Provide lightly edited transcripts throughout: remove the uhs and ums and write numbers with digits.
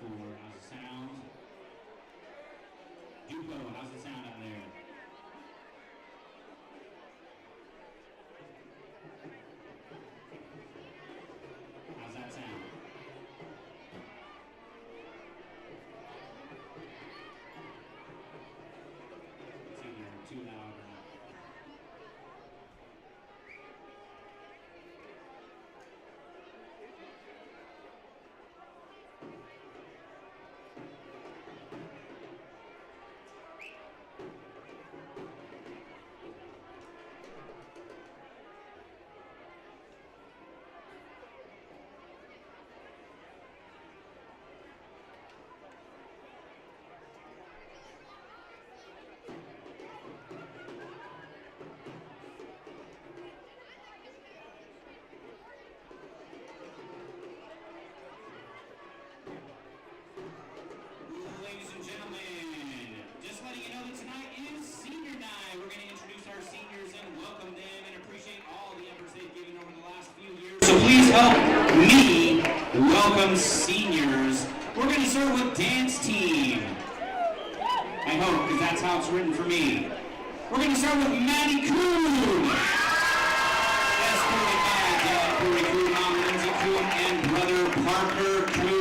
4. How's the sound? Dupo, how's the sound out there? How's that sound? It's either too loud or not. Ladies and gentlemen, just letting you know that tonight is senior night. We're going to introduce our seniors and welcome them and appreciate all the efforts they've given over the last few years. So please help me welcome seniors. We're going to start with dance team. I hope, because that's how it's written for me. We're going to start with Maddie Kuhn. Escorted by Dad Corey Kuhn, Mom Lindsay Kuhn, and brother Parker Kuhn.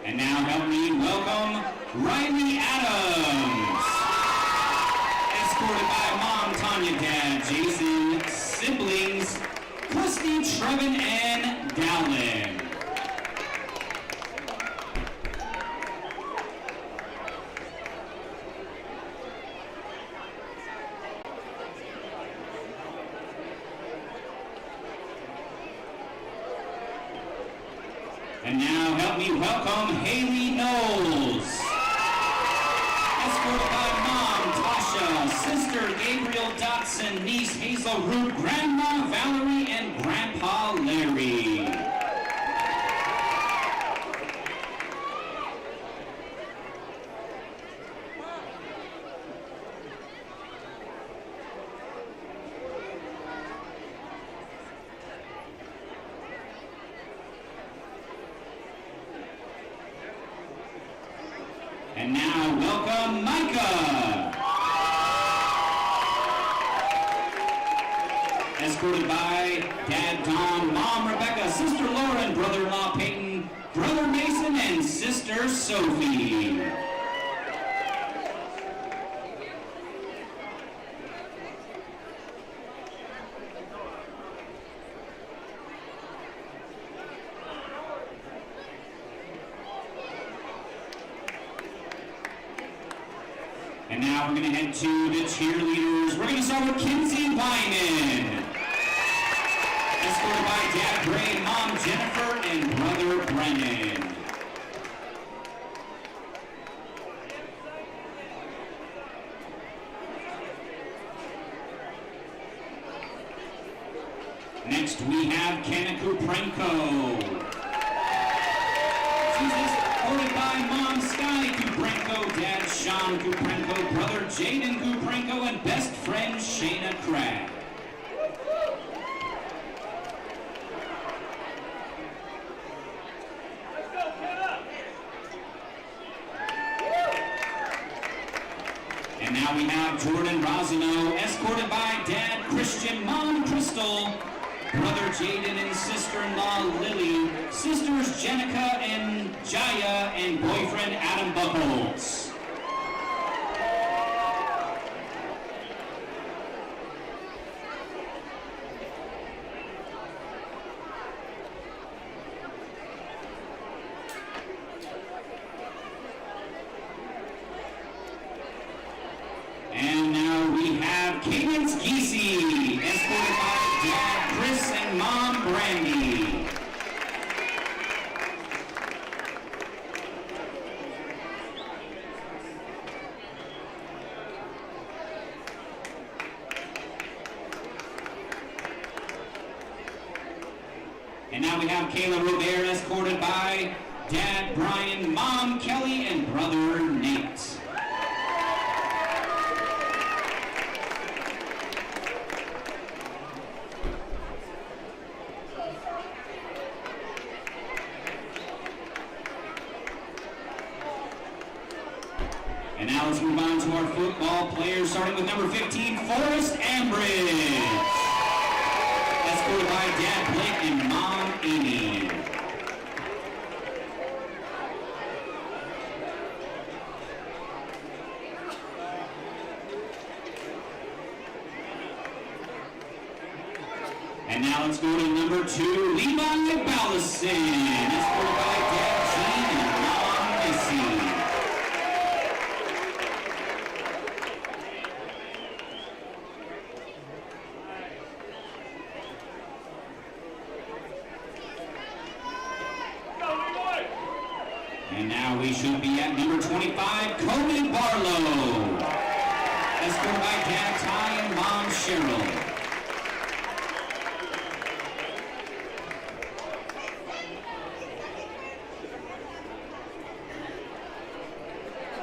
And now help me welcome Riley Adams. Escorted by Mom Tanya, Dad Jason, siblings Christy, Trevin, and Dallin. And now help me welcome Haley Knowles. Escorted by Mom Tasha, sister Gabriel Dotson, niece Hazel Root, Grandma Valerie, and Grandpa Larry. And now, welcome Micah. Escorted by Dad Don, Mom Rebecca, Sister Lauren, Brother-in-law Peyton, Brother Mason, and Sister Sophie. And now we're going to head to the cheerleaders. We're going to start with Kinsey Wyman. Escorted by Dad Gray, Mom Jennifer, and Brother Brennan. Next we have Kenna Kuprenko. She's escorted by Mom Sky Kuprenko, Dad Sean Kuprenko, Brother Jaden Kuprenko, and best friend Shayna Crabb. And now we have Jordan Rosano, escorted by Dad Christian, Mom Crystal, Brother Jaden and sister-in-law Lily, sisters Jenica and Jaya, and boyfriend Adam Buckholz. And now we have Cadence Giese, escorted by Dad Chris and Mom Brandy. And now we have have Kayla Robert, escorted by Dad Brian, Mom Kelly, and Brother Nate. And now let's move on to our football players, starting with number 15, Forrest Ambridge, escorted by Dad Blake and Mom Amy. And now let's go to number 2, Levi Ballison, escorted by Dad Jean and Mom Missy. And now we should be at number 25, Cody Barlow, escorted by Dad Ty and Mom Cheryl.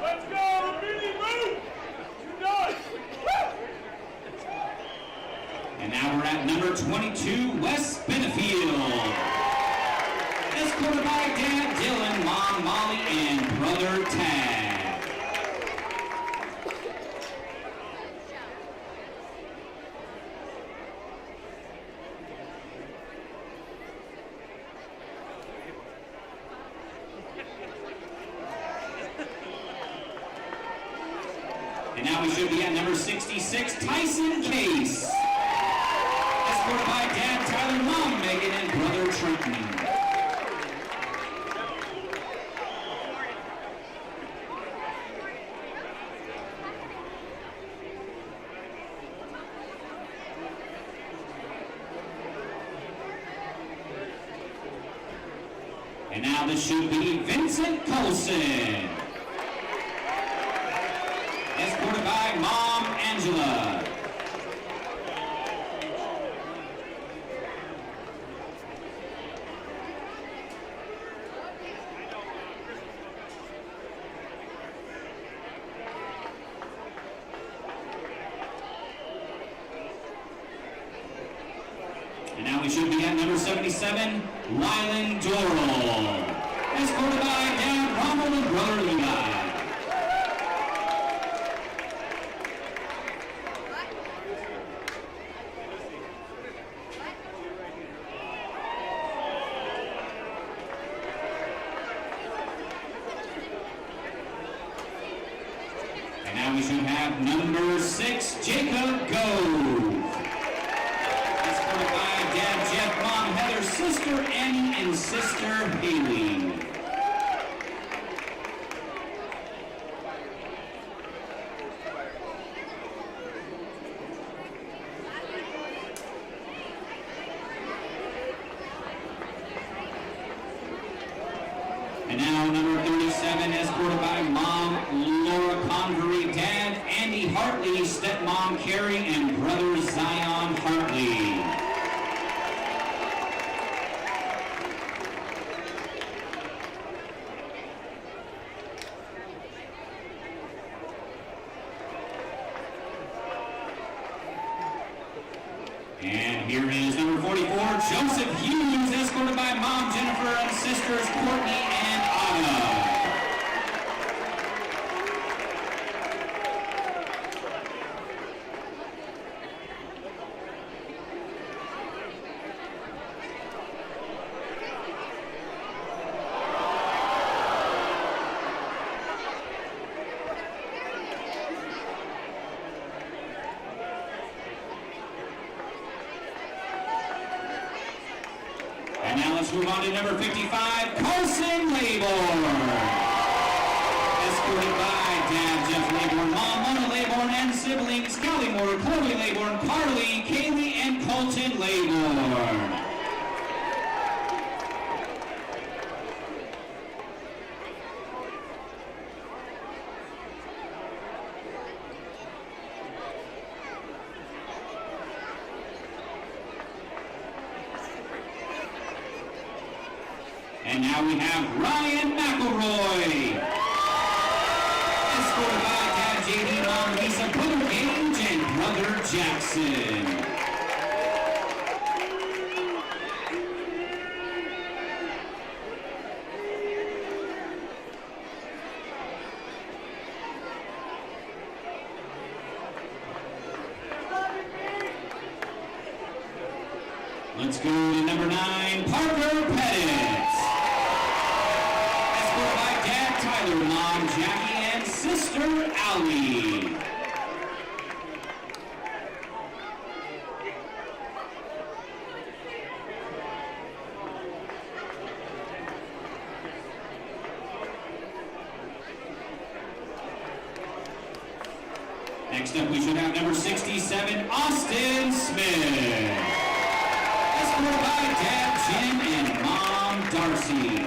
Let's go, Billy Boo! You know it! And now we're at number 22, Wes Benefield, escorted by Dad Dylan, Mom Molly, and Brother Tad. And now we should be at number 66, Tyson Case, escorted by Dad Tyler, Mom Megan, and Brother Trenton. And now this should be Vincent Colson, escorted by Mom Angela. And now we should be at number 77, Rylan Doral, escorted by Dad Ronald and Brother Levi. And now we should have number 6, Jacob Gove, escorted by Dad Jeff, Mom Heather, Sister Annie, and Sister Haley. And now number 37, escorted by Mom Laura Convery, Dad Andy Hartley, Stepmom Carrie, and Brother Zion Hartley. And here is number 44, Joseph Hughes, escorted by Mom Jennifer and sisters Courtney and Anna. And now let's move on to number 55, Carson Laybourne, escorted by Dad Jeff Laybourne, Mom Mona Laybourne, and siblings Kelly Moore, Chloe Laybourne, Carly, Kaylee, and Colton Laybourne. And now we have Ryan McElroy. Escorted by Dad JD, Mom Lisa, Brother Gage, and Brother Jackson. Let's go to number 9, Parker Pettis. Escorted by Dad Tyler, Mom Jackie, and Sister Allie. Next up, we should have number 67, Austin Smith. Escorted by Dad Jim and Mom Darcy.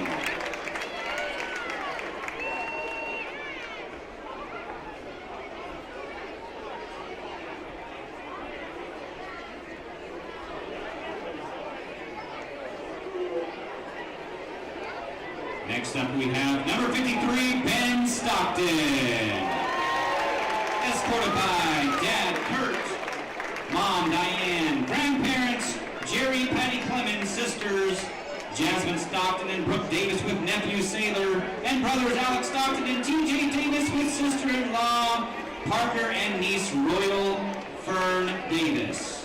Next up we have number 53, Ben Stockton. Escorted by Dad Kurt, Mom Diane, grandparents Jerry, Patty Clemens, sisters Jasmine Stockton and Brooke Davis with nephew Sailor, and brothers Alex Stockton and TJ Davis with sister-in-law Parker and niece Royal Fern Davis.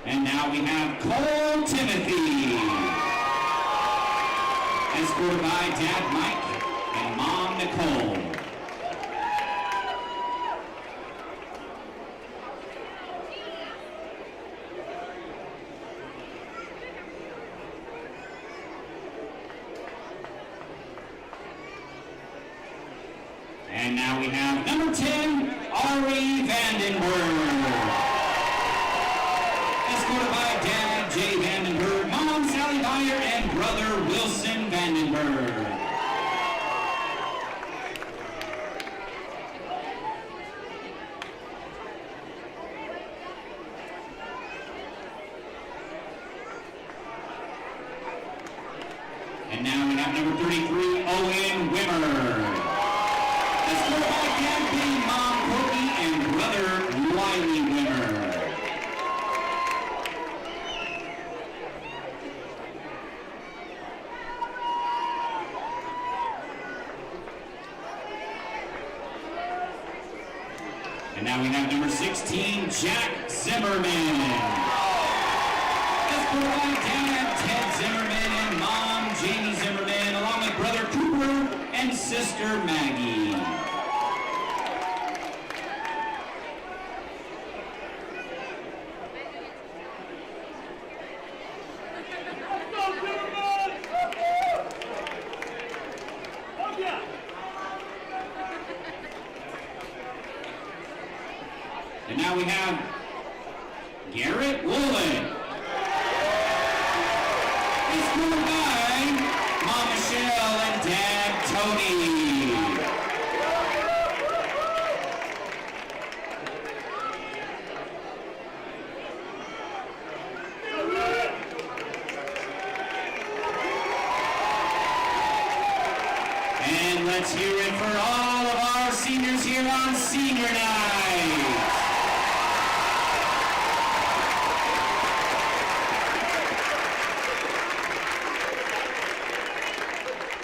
And now we have Cole Timothy, escorted by Dad Mike and Mom Nicole. And now we have number 10, Ari Vandenberg. Escorted by Dad Jay Vandenberg, Mom Sally Dyer, and Brother Wilson Vandenberg. And now we have number 33, Owen Wimmer. Escorted by Dad B, Mom Corky, and Brother Wiley Wimmer. And now we have number 16, Jack Zimmerman. Escorted by Dad Ted Zimmerman and Mom Jamie Zimmerman, along with Brother Cooper and Sister Maggie. And now we have Garrett Woolen. Escorted by Mom Michelle and Dad Tony. And let's hear it for all of our seniors here on Senior Night.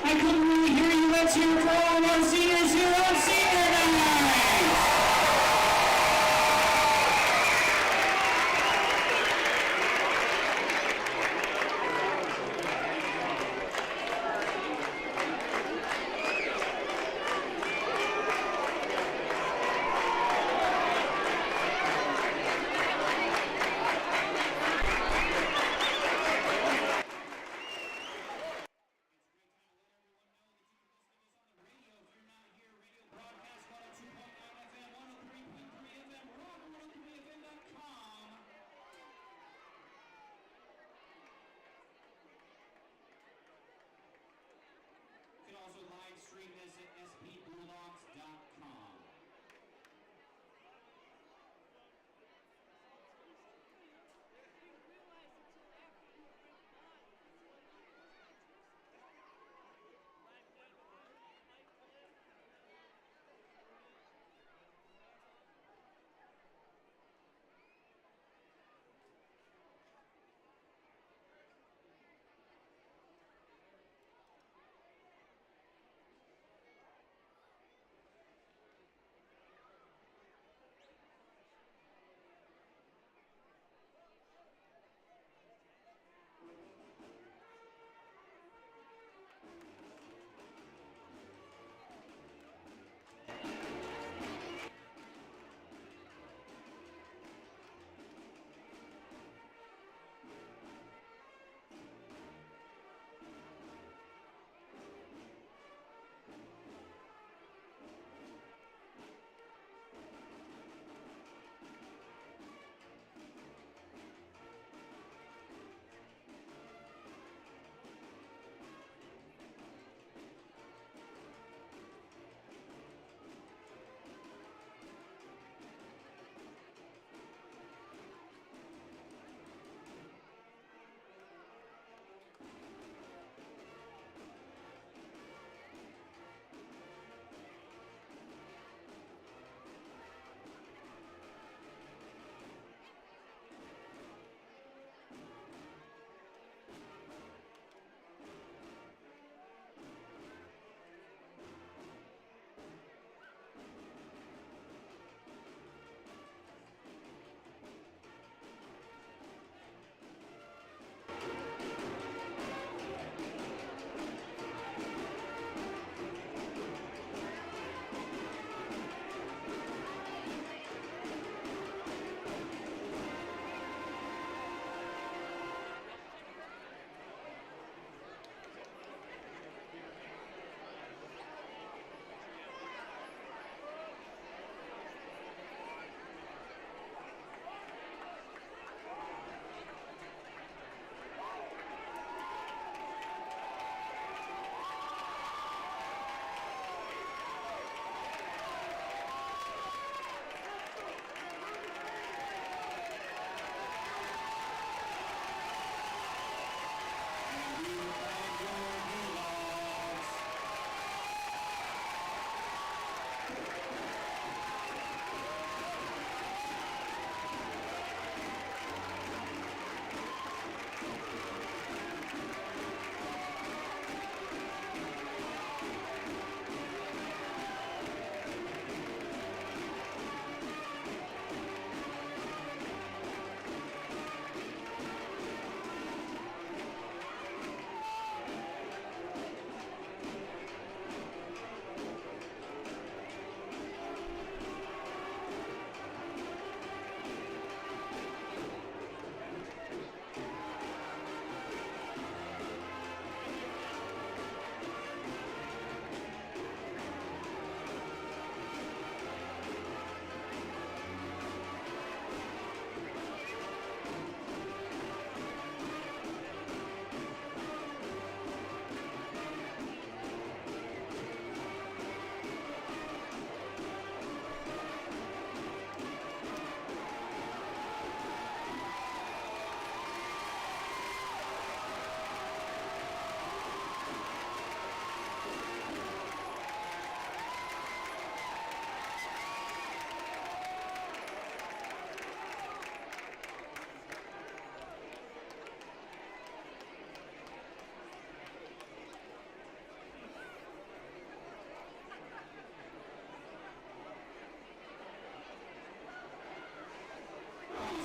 I couldn't really hear you. Let's hear it for all of our seniors here on Senior Night.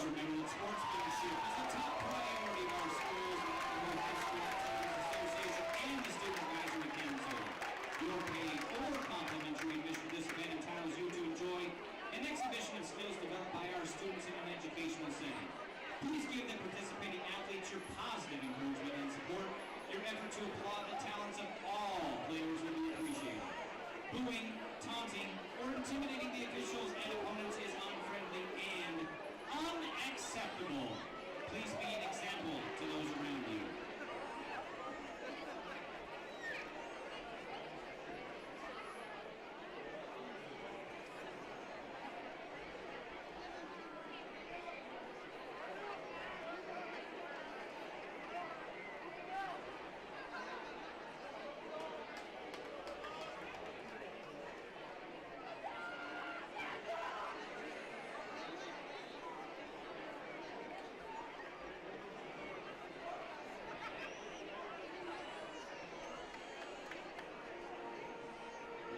remember that sportsmanship is a top priority of our schools, the Idaho High School Athletics Association, and the Student Advisory Council. Your paid or complimentary admission to this event entitles you to enjoy an exhibition of skills developed by our students in an educational setting. Please give the participating athletes your positive encouragement and support. Your effort to applaud the talents of all players will be appreciated. Booing, taunting, or intimidating the officials and opponents is unfriendly and unacceptable. Please be an example to those around you.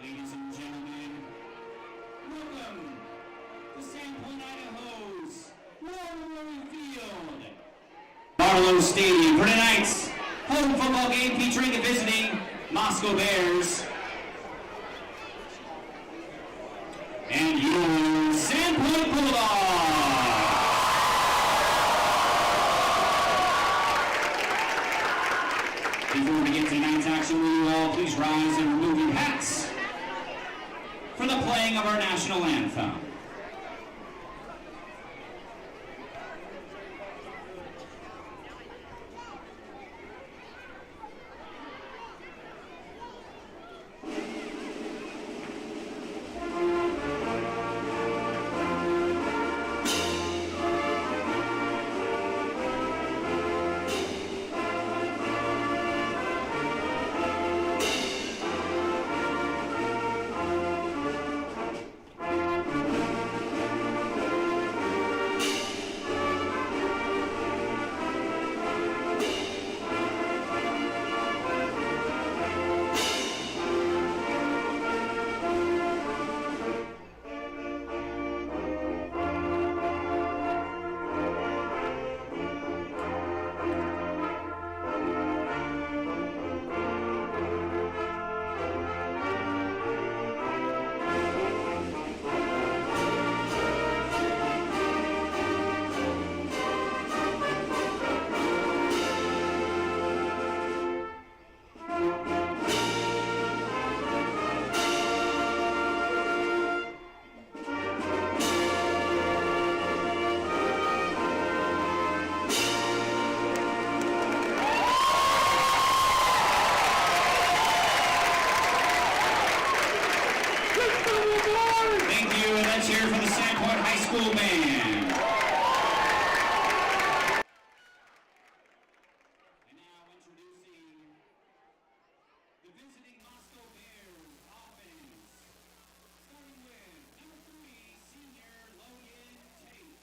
Ladies and gentlemen, welcome to Sandpoint, Idaho's Memorial Field, Barlow Stadium, for tonight's home football game featuring the visiting Moscow Bears and your Sandpoint Bulldogs. Before we get to tonight's action, will you all please rise and remove your hats for the playing of our national anthem. School band. And now introducing the visiting Moscow Bears offense, starting with number 3, senior Logan Tate.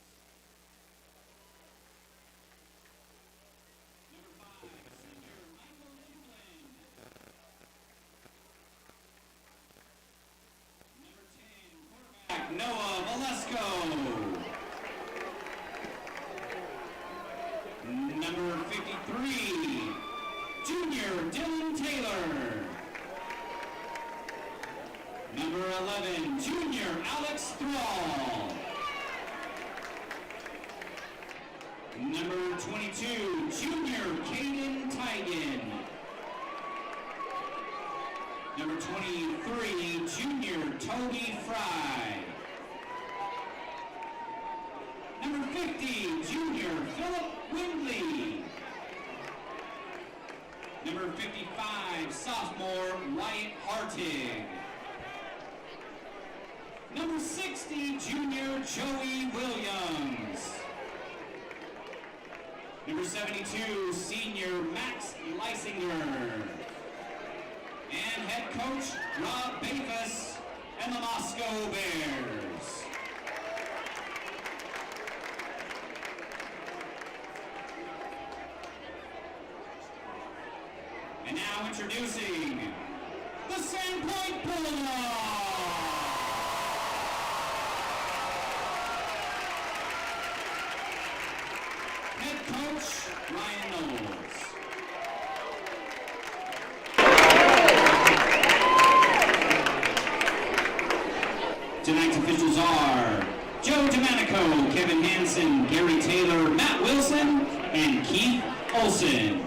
Number 5, senior Michael England. Number 10, quarterback Noah Velasco. Number 53, junior Dylan Taylor. Number 11, junior Alex Thrall. Number 22, junior Caden Tigan. Number 23, junior Toby Fry. Number 50, junior Philip Windley. Number 55, sophomore Wyatt Hartig. Number 60, junior Joey Williams. Number 72, senior Max Leisinger. And head coach Rob Bafus and the Moscow Bears. And now introducing the Sandpoint Bulldogs. coach, Ryan Knowles. Tonight's officials are Joe Domenico, Kevin Hansen, Gary Taylor, Matt Wilson, and Keith Olson.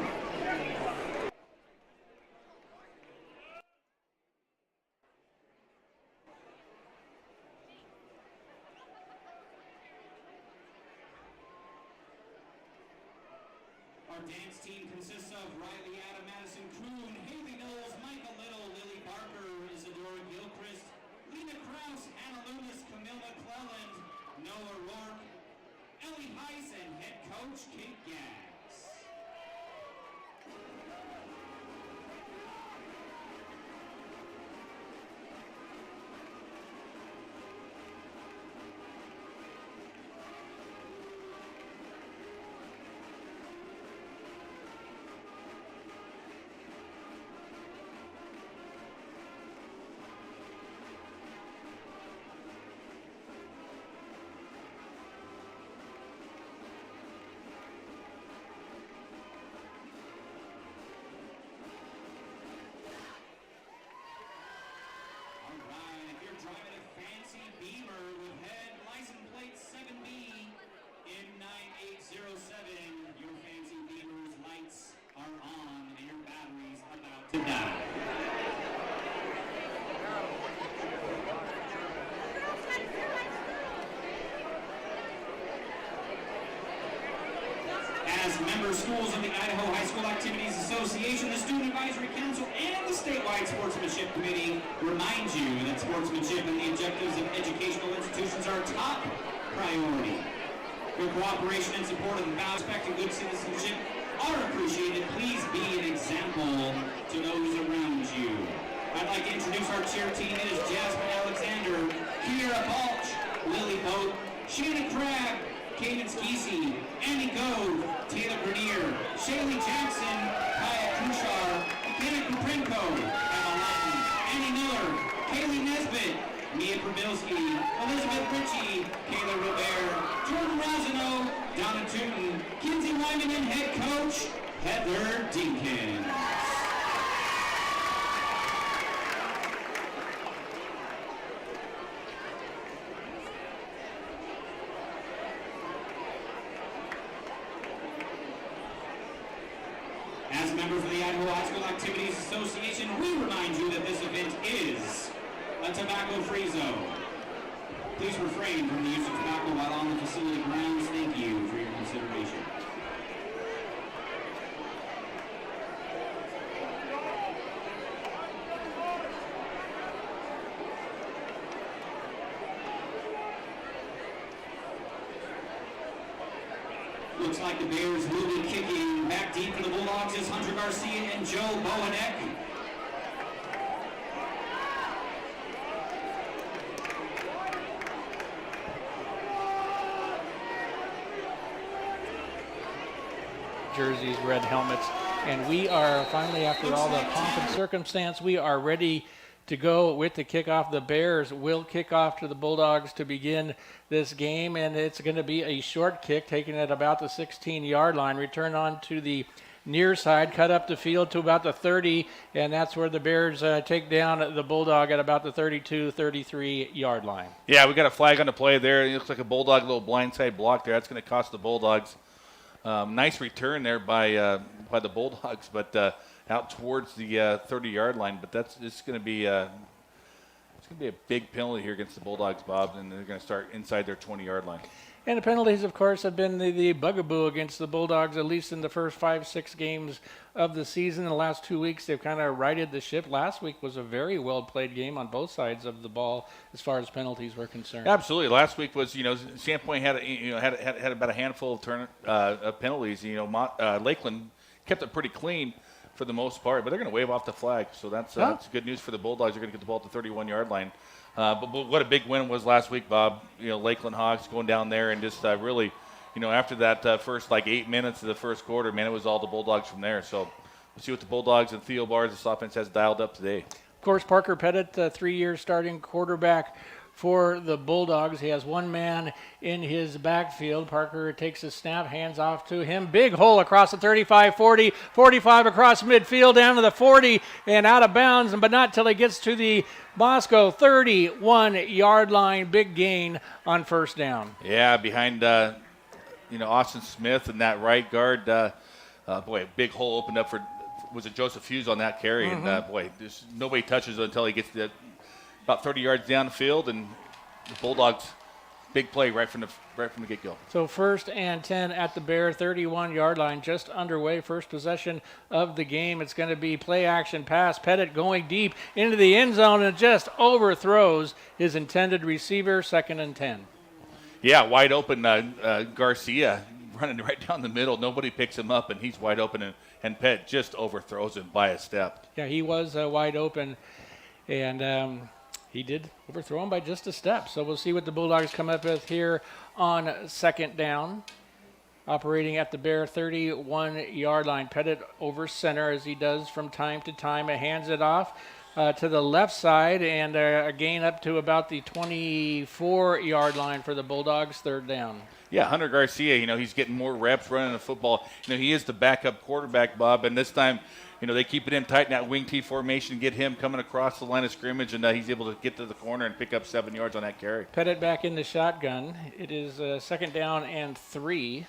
Our dance team consists of Riley Adam, Madison Kroon, Haley Knowles, Michael Little, Lily Barker, Isadora Gilchrist, Lena Krause, Hannah Loomis, Camille McClelland, Noah Rourke, Ellie Heiss, and head coach Kate Gass. Driving a fancy Beamer with head license plate 7B in 9807. Your fancy Beamer's lights are on and your battery's about to die. As member schools of the Idaho High School Activities Association, the Student Advisory Council, and the statewide Sportsmanship Committee remind you that sportsmanship and the objectives of educational institutions are top priority. Your cooperation and support of the vow, respect, and good citizenship are appreciated. Please be an example to those around you. I'd like to introduce our cheer team. It is Jasmine Alexander, Kiera Balch, Lily Boat, Shannon Crabb, Kaden Skeesey, Annie Gove, Taylor Grenier, Shaylee Jackson, Kaya Kushar, Kenneth Kuprenko, Emma Lutton, Annie Miller, Kaylee Nesbitt, Mia Prabilski, Elizabeth Ritchie, Kayla Robert, Jordan Rosano, Donna Tooten, Kinsey Wyman, and head coach Heather Dinkins. As members of the Idaho High School Activities Association, we remind you that this event is a tobacco-free zone. Please refrain from the use of tobacco while on the facility grounds. Thank you for your consideration. Looks like the Bears will be kicking back deep for the Bulldogs is Hunter Garcia and Joe Bowanek. Jerseys, red helmets, and we are finally, after all the pomp and circumstance, we are ready to go with the kickoff. The Bears will kick off to the Bulldogs to begin this game, and it's going to be a short kick, taken at about the 16-yard line, return on to the near side, cut up the field to about the 30, and that's where the Bears take down the Bulldog at about the 32, 33-yard line. Yeah, we got a flag on the play there. It looks like a Bulldog little blindside block there. That's going to cost the Bulldogs. Nice return there by the Bulldogs, but out towards the 30-yard line. But it's going to be a big penalty here against the Bulldogs, Bob, and they're going to start inside their 20-yard line. And the penalties, of course, have been the bugaboo against the Bulldogs, at least in the first 5-6 games of the season. In the last 2 weeks, they've kind of righted the ship. Last week was a very well-played game on both sides of the ball as far as penalties were concerned. Absolutely. Last week was, Sandpoint had about a handful of penalties. Lakeland kept it pretty clean for the most part, but they're going to wave off the flag. So that's good news for the Bulldogs. They're going to get the ball at the 31-yard line. But what a big win was last week, Bob. Lakeland Hawks going down there and just really, after that first 8 minutes of the first quarter, man, it was all the Bulldogs from there. So we'll see what the Bulldogs and Theo Bars, this offense, has dialed up today. Of course, Parker Pettit, 3-year starting quarterback for the Bulldogs. He has one man in his backfield. Parker takes a snap, hands off to him. Big hole across the 35, 40, 45 across midfield, down to the 40 and out of bounds, but not till he gets to the Bosco 31-yard line. Big gain on first down. Yeah, behind Austin Smith and that right guard. Boy, a big hole opened up for, was it Joseph Hughes on that carry? Mm-hmm. And boy, nobody touches it until he gets to about 30 yards down the field, and the Bulldogs, big play right from the get-go. So 1st and 10 at the Bear 31-yard line, just underway. First possession of the game. It's going to be play action pass. Pettit going deep into the end zone and just overthrows his intended receiver. 2nd and 10. Yeah, wide open Garcia running right down the middle. Nobody picks him up, and he's wide open, and Pettit just overthrows him by a step. Yeah, he was wide open, and he did overthrow him by just a step. So we'll see what the Bulldogs come up with here on 2nd down. Operating at the Bear 31-yard line. Pettit over center as he does from time to time. He hands it off to the left side, and a gain up to about the 24-yard line for the Bulldogs. 3rd down. Yeah, Hunter Garcia, he's getting more reps running the football. He is the backup quarterback, Bob, and this time, they keep it in tight in that wing T formation, get him coming across the line of scrimmage, and he's able to get to the corner and pick up 7 yards on that carry. Pettit back in the shotgun. It is 2nd down and 3.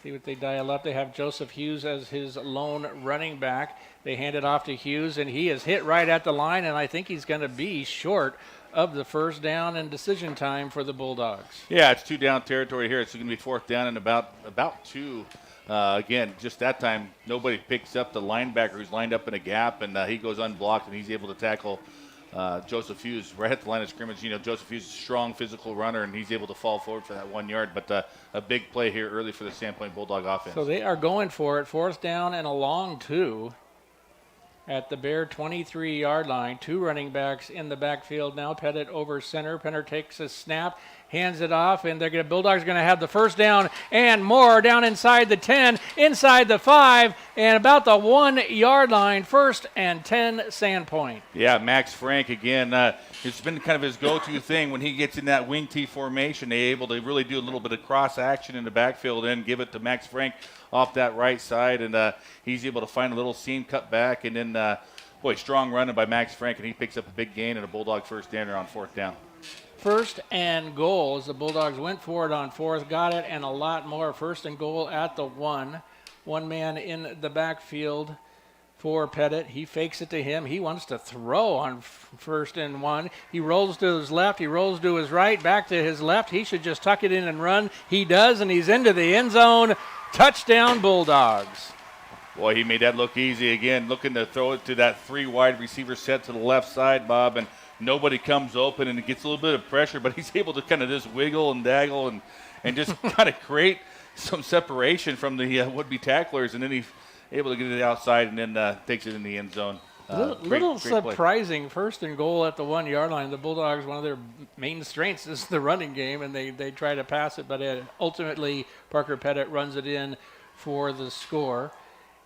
See what they dial up. They have Joseph Hughes as his lone running back. They hand it off to Hughes, and he is hit right at the line, and I think he's going to be short of the first down and decision time for the Bulldogs. Yeah, it's 2 down territory here. It's going to be 4th down and about 2. Again, just that time, nobody picks up the linebacker who's lined up in a gap, and he goes unblocked, and he's able to tackle Joseph Hughes right at the line of scrimmage. Joseph Hughes is a strong physical runner, and he's able to fall forward for that 1 yard, but a big play here early for the Sandpoint Bulldog offense. So they are going for it. 4th down and a long 2 at the Bear 23-yard line. 2 running backs in the backfield now. Pettit over center. Penner takes a snap, hands it off, and Bulldogs are going to have the first down and more down inside the 10, inside the 5, and about the 1-yard line. 1st and 10, Sandpoint. Yeah, Max Frank again. It's been kind of his go-to thing when he gets in that wing T formation. They're able to really do a little bit of cross action in the backfield and give it to Max Frank off that right side, and he's able to find a little seam cut back, and then strong running by Max Frank, and he picks up a big gain and a Bulldog first down on 4th down. 1st and goal as the Bulldogs went for it on 4th, got it, and a lot more. 1st and goal at the 1. One man in the backfield for Pettit. He fakes it to him. He wants to throw on 1st and 1. He rolls to his left. He rolls to his right. Back to his left. He should just tuck it in and run. He does, and he's into the end zone. Touchdown, Bulldogs. Boy, he made that look easy again, looking to throw it to that 3 wide receiver set to the left side, Bob, and nobody comes open, and it gets a little bit of pressure, but he's able to kind of just wiggle and daggle and just kind of create some separation from the would-be tacklers, and then he's able to get it outside and then takes it in the end zone. Great surprising play. 1st and goal at the 1-yard line. The Bulldogs, one of their main strengths is the running game, and they try to pass it, but ultimately Parker Pettit runs it in for the score.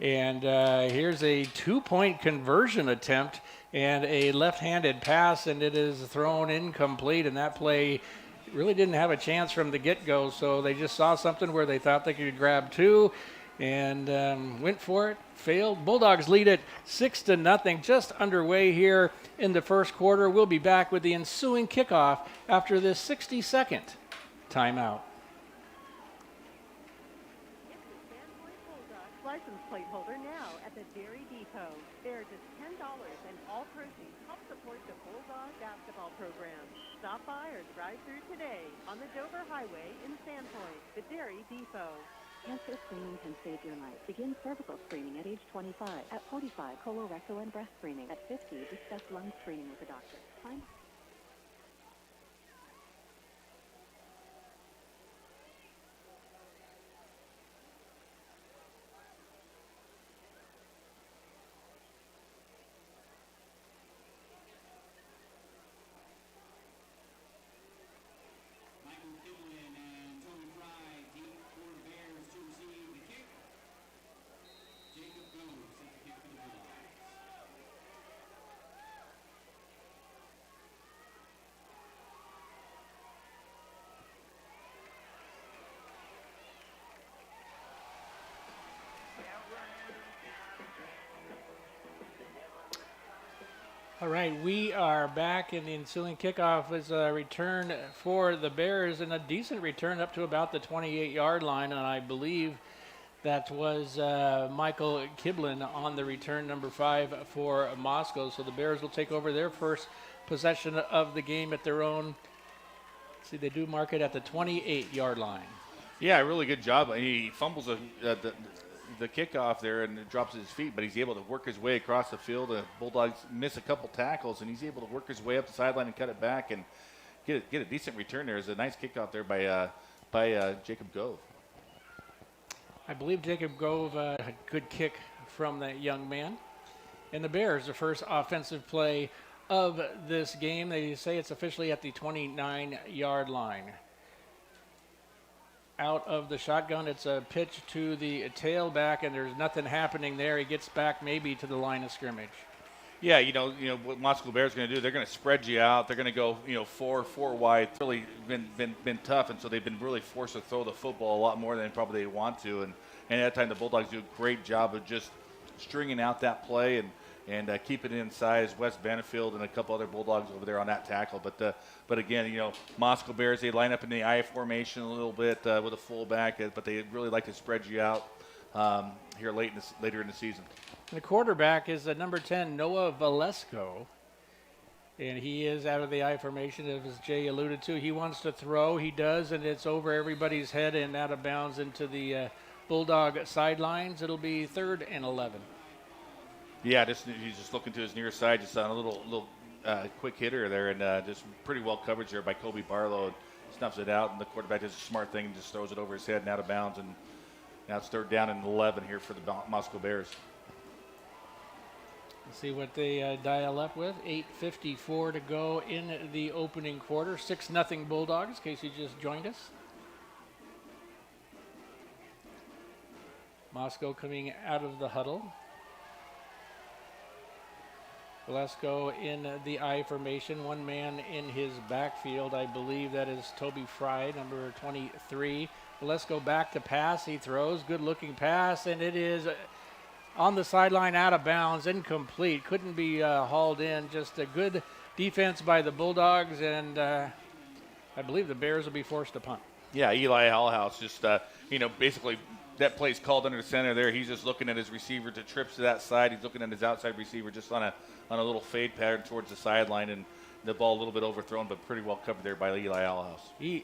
And here's a 2-point conversion attempt and a left-handed pass, and it is thrown incomplete, and that play really didn't have a chance from the get-go, so they just saw something where they thought they could grab 2 and went for it, failed. Bulldogs lead it 6-0, just underway here in the first quarter. We'll be back with the ensuing kickoff after this 60-second timeout. License plate holder now at the Dairy Depot. They're just $10, and all proceeds help support the Bulldog basketball program. Stop by or drive through today on the Dover Highway in Sandpoint, the Dairy Depot. Cancer screening can save your life. Begin cervical screening at age 25. At 45, colorectal and breast screening. At 50, discuss lung screening with a doctor. Find All right, we are back, and the ensuing kickoff is a return for the Bears, and a decent return up to about the 28-yard line, and I believe that was Michael Kiblin on the return, number 5 for Moscow. So the Bears will take over their first possession of the game at their own. See, they do mark it at the 28-yard line. Yeah, really good job. He fumbles the kickoff there and it drops his feet, but he's able to work his way across the field. The Bulldogs miss a couple tackles, and he's able to work his way up the sideline and cut it back and get a decent return there. It's a nice kickoff there by Jacob Gove. I believe Jacob Gove had a good kick from that young man. And the Bears, the first offensive play of this game. They say it's officially at the 29-yard line. Out of the shotgun, it's a pitch to the tailback, and there's nothing happening there. He gets back maybe to the line of scrimmage. Yeah, you know what Moscow Bears are going to do. They're going to spread you out. They're going to go, four wide. It's really been tough, and so they've been really forced to throw the football a lot more than probably they want to. And at that time, the Bulldogs do a great job of just stringing out that play and keeping it inside. Wes Benefield and a couple other Bulldogs over there on that tackle. But again, Moscow Bears, they line up in the I formation a little bit with a fullback, but they really like to spread you out here later in the season. The quarterback is number 10, Noah Valesco. And he is out of the I formation, as Jay alluded to. He wants to throw. He does, and it's over everybody's head and out of bounds into the Bulldog sidelines. It'll be 3rd and 11. Yeah, he's just looking to his near side, just on a little quick hitter there, and just pretty well coverage there by Kobe Barlow. Snuffs it out, and the quarterback does a smart thing and just throws it over his head and out of bounds. And now it's 3rd down and 11 here for the Moscow Bears. Let's see what they dial up with. 8:54 to go in the opening quarter. 6-0 Bulldogs, in case you just joined us. Moscow coming out of the huddle. Valesco in the I formation, one man in his backfield. I believe that is Toby Fry, number 23. Valesco back to pass. He throws. Good-looking pass, and it is on the sideline, out of bounds, incomplete. Couldn't be hauled in. Just a good defense by the Bulldogs, and I believe the Bears will be forced to punt. Yeah, Eli Hallhouse just, basically that play's called under the center there. He's just looking at his receiver to trips to that side. He's looking at his outside receiver just on a little fade pattern towards the sideline, and the ball a little bit overthrown, but pretty well covered there by Eli Hallhouse.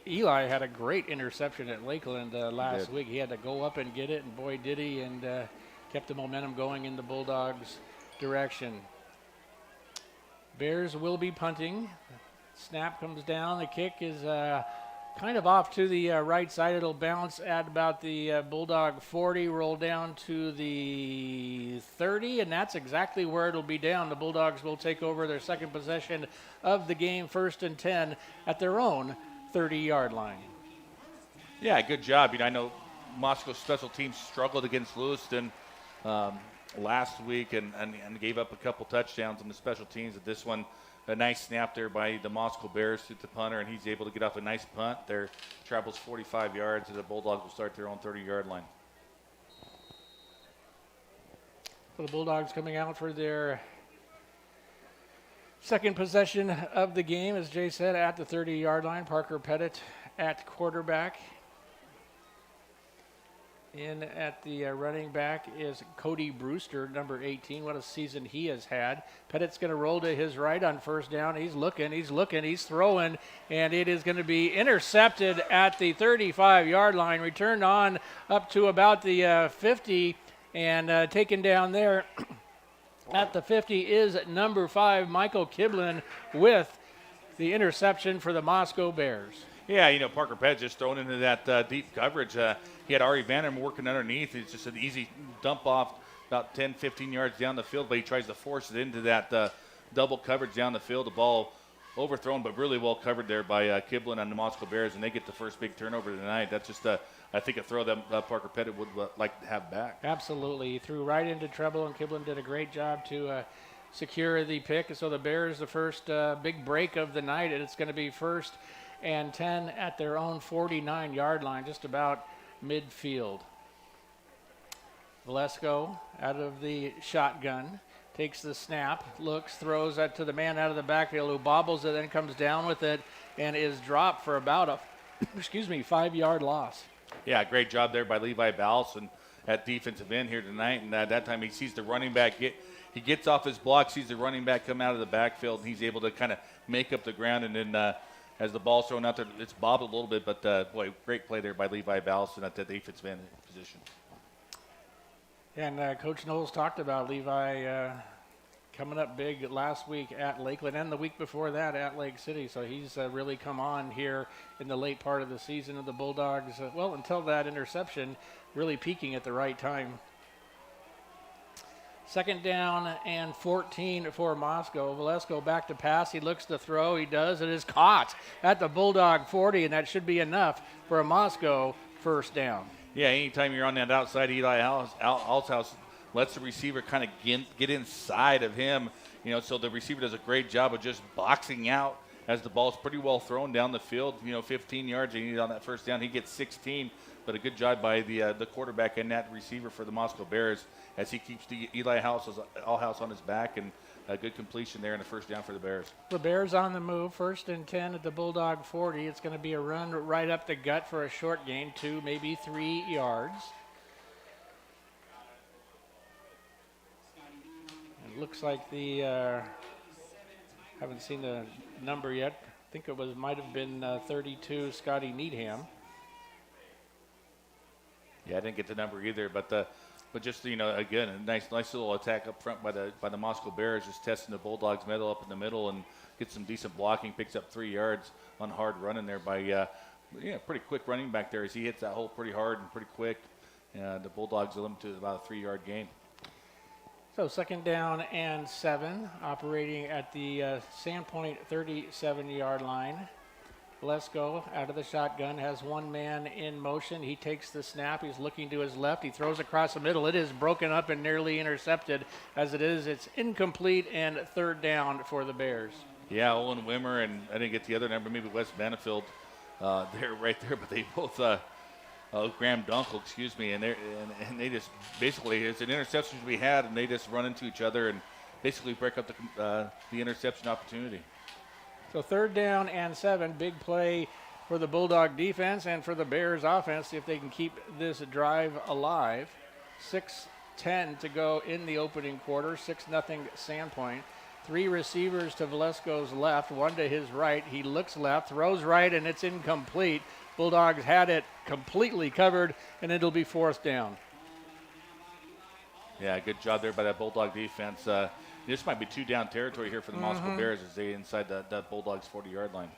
Eli had a great interception at Lakeland last week. He had to go up and get it, and boy did he, and kept the momentum going in the Bulldogs' direction. Bears will be punting. Snap comes down. The kick is kind of off to the right side. It'll bounce at about the Bulldog 40, roll down to the 30, and that's exactly where it'll be down. The Bulldogs will take over their second possession of the game, 1st and 10, at their own 30-yard line. Yeah, good job. I know Moscow's special teams struggled against Lewiston last week and gave up a couple touchdowns on the special teams. At this one, a nice snap there by the Moscow Bears to the punter, and he's able to get off a nice punt there. Travels 45 yards, and the Bulldogs will start their own 30-yard line. So the Bulldogs coming out for their second possession of the game, as Jay said, at the 30-yard line. Parker Pettit at quarterback. In at the running back is Cody Brewster, number 18. What a season he has had. Pettit's going to roll to his right on 1st down. He's looking, he's throwing, and it is going to be intercepted at the 35-yard line, returned on up to about the 50, and taken down there at the 50 is number 5, Michael Kiblin, with the interception for the Moscow Bears. Yeah, Parker Pettit just thrown into that deep coverage. He had Ari Vanham working underneath. It's just an easy dump off about 10, 15 yards down the field, but he tries to force it into that double coverage down the field. The ball overthrown, but really well covered there by Kiblin on the Moscow Bears, and they get the first big turnover tonight. That's just, I think, a throw that Parker Pettit would like to have back. Absolutely. He threw right into trouble, and Kiblin did a great job to secure the pick. So the Bears, the first big break of the night, and it's going to be 1st and 10 at their own 49-yard line, just about midfield. Valesco out of the shotgun. takes the snap, looks, throws that to the man out of the backfield who bobbles it, then comes down with it and is dropped for about a 5-yard loss. Yeah, great job there by Levi Ballison at defensive end here tonight. And that time he sees the running back he gets off his block, sees the running back come out of the backfield, and he's able to kind of make up the ground. And then as the ball's thrown out there, it's bobbed a little bit, but boy, great play there by Levi Ballison at the defensive end position. And Coach Knowles talked about Levi coming up big last week at Lakeland and the week before that at Lake City. So he's really come on here in the late part of the season of the Bulldogs. Until that interception, really peaking at the right time. 2nd down and 14 for Moscow. Valesco back to pass. He looks to throw. He does. It is caught at the Bulldog 40, and that should be enough for a Moscow 1st down. Yeah, anytime you're on that outside, Eli Alshouse lets the receiver kind of get inside of him, so the receiver does a great job of just boxing out as the ball's pretty well thrown down the field, 15 yards. And he's on that 1st down. He gets 16, but a good job by the quarterback and that receiver for the Moscow Bears as he keeps the Eli Alshouse on his back, and a good completion there in the 1st down for the Bears. The Bears on the move, 1st and 10 at the Bulldog 40. It's going to be a run right up the gut for a short gain, 2, maybe 3 yards. It looks like haven't seen the number yet. I think it might have been 32, Scotty Needham. Yeah, I didn't get the number either, but just again, a nice little attack up front by the Moscow Bears, just testing the Bulldogs' middle up in the middle and gets some decent blocking. Picks up 3 yards on hard running there by pretty quick running back there as he hits that hole pretty hard and pretty quick. The Bulldogs are limited to about a 3-yard gain. So 2nd down and 7, operating at the Sandpoint 37-yard line. Valesco out of the shotgun, has one man in motion. He takes the snap. He's looking to his left. He throws across the middle. It is broken up and nearly intercepted. As it is, it's incomplete and 3rd down for the Bears. Yeah, Owen Wimmer, and I didn't get the other number, maybe Wes Benefield right there, but they both, Graham Dunkel, excuse me, and they just basically, it's an interception we had, and they just run into each other and basically break up the interception opportunity. So 3rd down and 7, big play for the Bulldog defense and for the Bears offense, see if they can keep this drive alive. 6:10 to go in the opening quarter, 6-0 Sandpoint. 3 receivers to Valesco's left, 1 to his right. He looks left, throws right, and it's incomplete. Bulldogs had it completely covered, and it'll be 4th down. Yeah, good job there by that Bulldog defense. This might be 2-down territory here for the Moscow Bears as they inside that Bulldogs 40-yard line.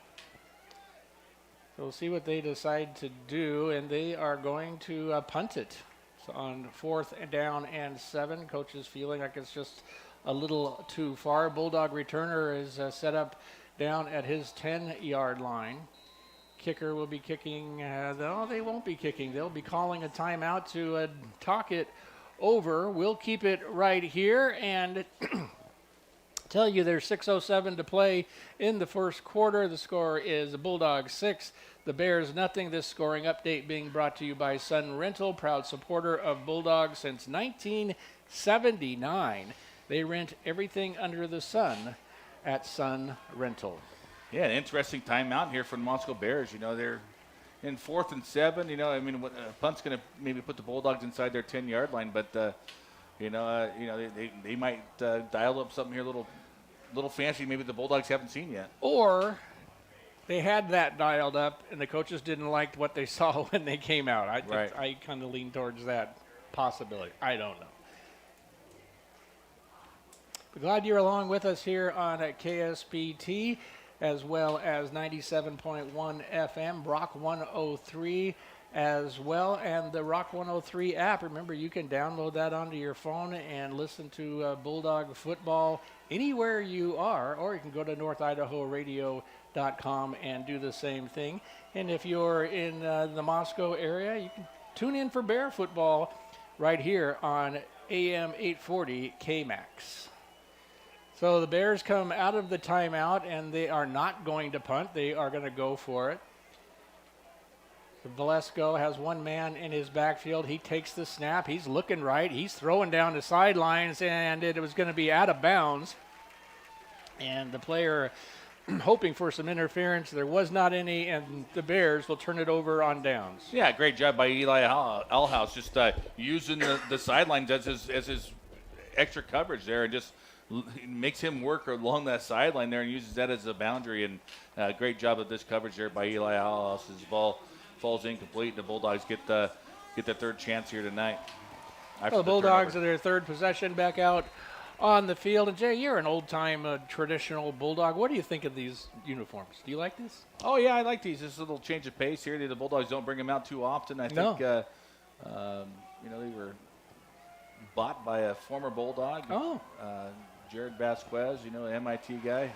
So we'll see what they decide to do, and they are going to punt it. So on 4th down and 7, coach is feeling like it's just a little too far. Bulldog returner is set up down at his 10-yard line. Kicker will be kicking. They won't be kicking. They'll be calling a timeout to talk it over. We'll keep it right here and tell you there's 6:07 to play in the 1st quarter. The score is the Bulldogs 6, the Bears nothing. This scoring update being brought to you by Sun Rental, proud supporter of Bulldogs since 1979. They rent everything under the sun at Sun Rental. Yeah, an interesting timeout here for the Moscow Bears. They're in 4th and 7. Punt's going to maybe put the Bulldogs inside their 10-yard line, but they might dial up something here, a little fancy, maybe the Bulldogs haven't seen yet. Or they had that dialed up, and the coaches didn't like what they saw when they came out. I kind of lean towards that possibility. I don't know. We're glad you're along with us here on KSPT, as well as 97.1 FM, Rock 103 as well, and the Rock 103 app. Remember, you can download that onto your phone and listen to Bulldog football anywhere you are, or you can go to northidahoradio.com and do the same thing. And if you're in the Moscow area, you can tune in for Bear football right here on AM 840 KMAX. So the Bears come out of the timeout, and they are not going to punt. They are going to go for it. Valesco has one man in his backfield. He takes the snap. He's looking right. He's throwing down the sidelines, and it was going to be out of bounds. And the player hoping for some interference. There was not any, and the Bears will turn it over on downs. Yeah, great job by Eli Alhouse, just using the sidelines as his extra coverage there, and just makes him work along that sideline there and uses that as a boundary. And great job of this coverage there by Eli Alhouse. His ball falls incomplete, and the Bulldogs get the third chance here tonight. Well, the Bulldogs are their third possession back out on the field. And Jay, you're an old-time traditional Bulldog. What do you think of these uniforms? Do you like this? Oh, yeah, I like these. This is a little change of pace here. The Bulldogs don't bring them out too often. I think, they were bought by a former Bulldog. Oh. Jared Vasquez, an MIT guy.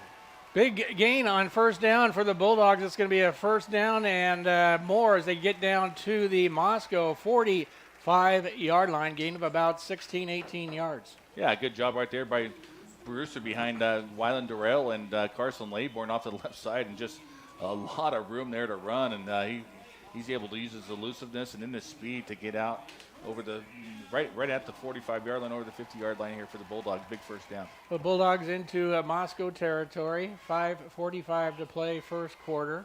Big gain on first down for the Bulldogs. It's going to be a first down and more as they get down to the Moscow 45-yard line, gain of about 16, 18 yards. Yeah, good job right there by Brewster behind Wyland Durrell and Carson Laybourne off to the left side, and just a lot of room there to run. And he's able to use his elusiveness and in his speed to get out over the right at the 45-yard line, over the 50-yard line here for the Bulldogs. Big first down. The Bulldogs into Moscow territory. 5:45 to play, first quarter.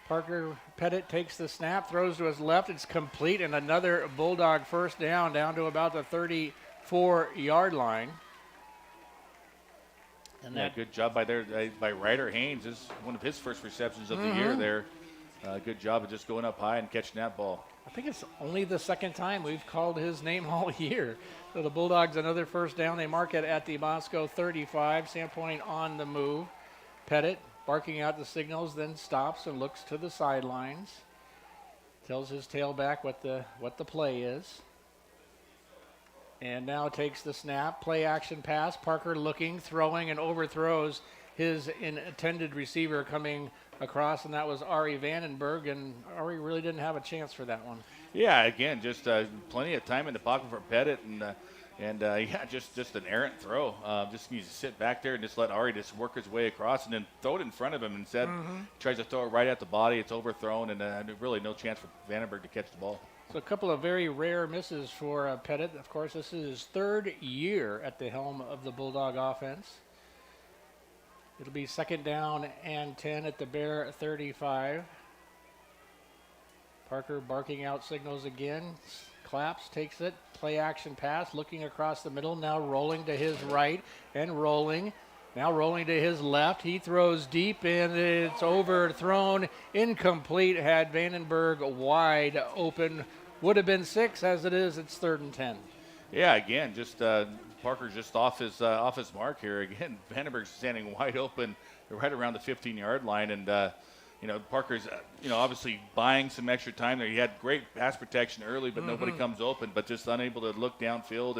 Parker Pettit takes the snap, throws to his left. It's complete, and another Bulldog first down to about the 34-yard line. And good job by Ryder Haynes. This is one of his first receptions of the year there. Good job of just going up high and catching that ball. I think it's only the second time we've called his name all year. So the Bulldogs, another first down. They mark it at the Moscow 35. Sandpoint on the move. Pettit barking out the signals, then stops and looks to the sidelines. Tells his tailback what the play is. And now takes the snap. Play action pass. Parker looking, throwing, and overthrows his intended receiver coming across, and that was Ari Vandenberg, and Ari really didn't have a chance for that one. Yeah, again, just plenty of time in the pocket for Pettit, and just an errant throw. Just needs to sit back there and just let Ari just work his way across, and then throw it in front of him. Instead, tries to throw it right at the body. It's overthrown, and really no chance for Vandenberg to catch the ball. So a couple of very rare misses for Pettit. Of course, this is his third year at the helm of the Bulldog offense. It'll be second down and 10 at the Bear 35. Parker barking out signals again. Claps, takes it. Play action pass, looking across the middle. Now rolling to his right and rolling. Now rolling to his left. He throws deep, and it's overthrown. Incomplete. Had Vandenberg wide open. Would have been 6. As it is, it's 3rd and 10. Yeah, again, just Parker's just off his mark here. Again, Vandenberg's standing wide open right around the 15-yard line, and Parker's obviously buying some extra time there. He had great pass protection early, but nobody comes open, but just unable to look downfield,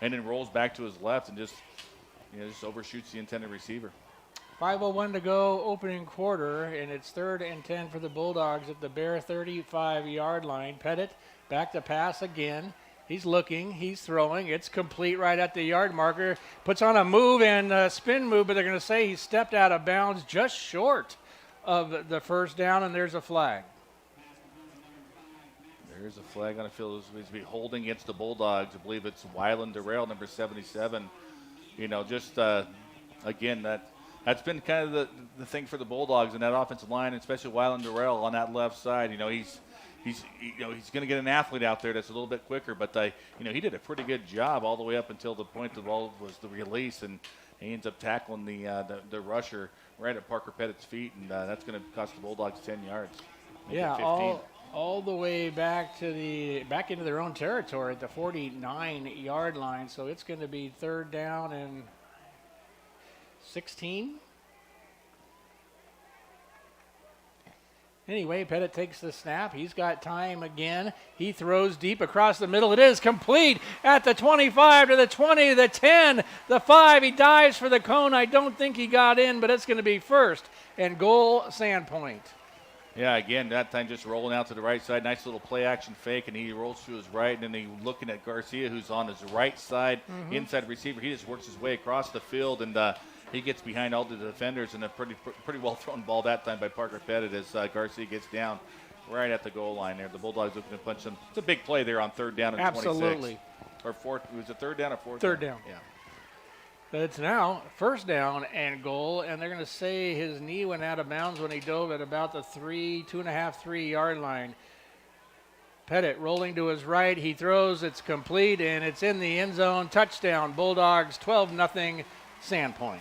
and then rolls back to his left and just overshoots the intended receiver. 5:01 to go, opening quarter, and it's 3rd and 10 for the Bulldogs at the Bear 35-yard line. Pettit back to pass again. He's looking, he's throwing. It's complete right at the yard marker. Puts on a move and a spin move, but they're going to say he stepped out of bounds just short of the first down, and there's a flag. There's a flag on the field. He's be holding against the Bulldogs. I believe it's Wyland Durrell, number 77. Again, that's been kind of the thing for the Bulldogs in that offensive line, especially Wyland Durrell on that left side. He's going to get an athlete out there that's a little bit quicker, but he did a pretty good job all the way up until the point the ball was the release, and he ends up tackling the rusher right at Parker Pettit's feet, and that's going to cost the Bulldogs 10 yards. Yeah, all the way back into their own territory at the 49-yard line. So it's going to be 3rd down and 16. Anyway, Pettit takes the snap. He's got time again. He throws deep across the middle. It is complete at the 25 to the 20, the 10, the 5. He dives for the cone. I don't think he got in, but it's going to be 1st and goal, Sandpoint. Yeah, again, that time just rolling out to the right side. Nice little play action fake, and he rolls to his right, and then he's looking at Garcia, who's on his right side, inside receiver. He just works his way across the field, and he gets behind all the defenders, and a pretty well thrown ball that time by Parker Pettit as Garcia gets down right at the goal line there. The Bulldogs looking to punch them. It's a big play there on 3rd down and 26. Absolutely. Or 4th. Was it 3rd down or 4th? 3rd down. Yeah. But it's now 1st down and goal, and they're going to say his knee went out of bounds when he dove at about the 3 yard line. Pettit rolling to his right. He throws. It's complete, and it's in the end zone. Touchdown, Bulldogs, 12-0, Sandpoint.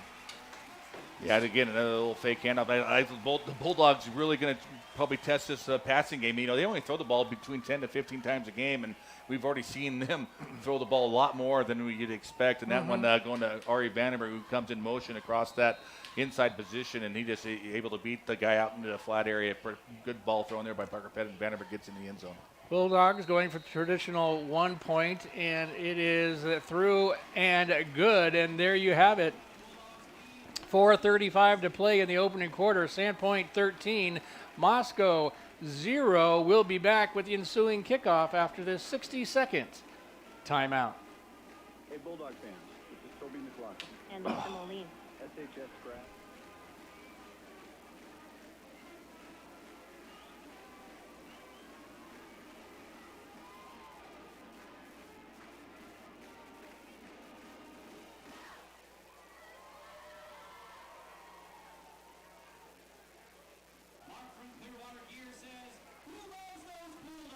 Yeah, and again, another little fake handoff. The Bulldogs really going to probably test this passing game. You know, they only throw the ball between 10 to 15 times a game, and we've already seen them throw the ball a lot more than we'd expect. And that one going to Ari Vandenberg, who comes in motion across that inside position, and he just able to beat the guy out into the flat area. Good ball thrown there by Parker Pettit, and Vandenberg gets in the end zone. Bulldogs going for traditional 1 point, and it is through and good. And there you have it. 4:35 to play in the opening quarter. Sandpoint 13, Moscow 0. We'll be back with the ensuing kickoff after this 60-second timeout. Hey, Bulldog fans, this is Toby McLaughlin. And Lisa Moline. SHS Scrap. Mark from Clearwater Gear says, who loves those Bulldogs?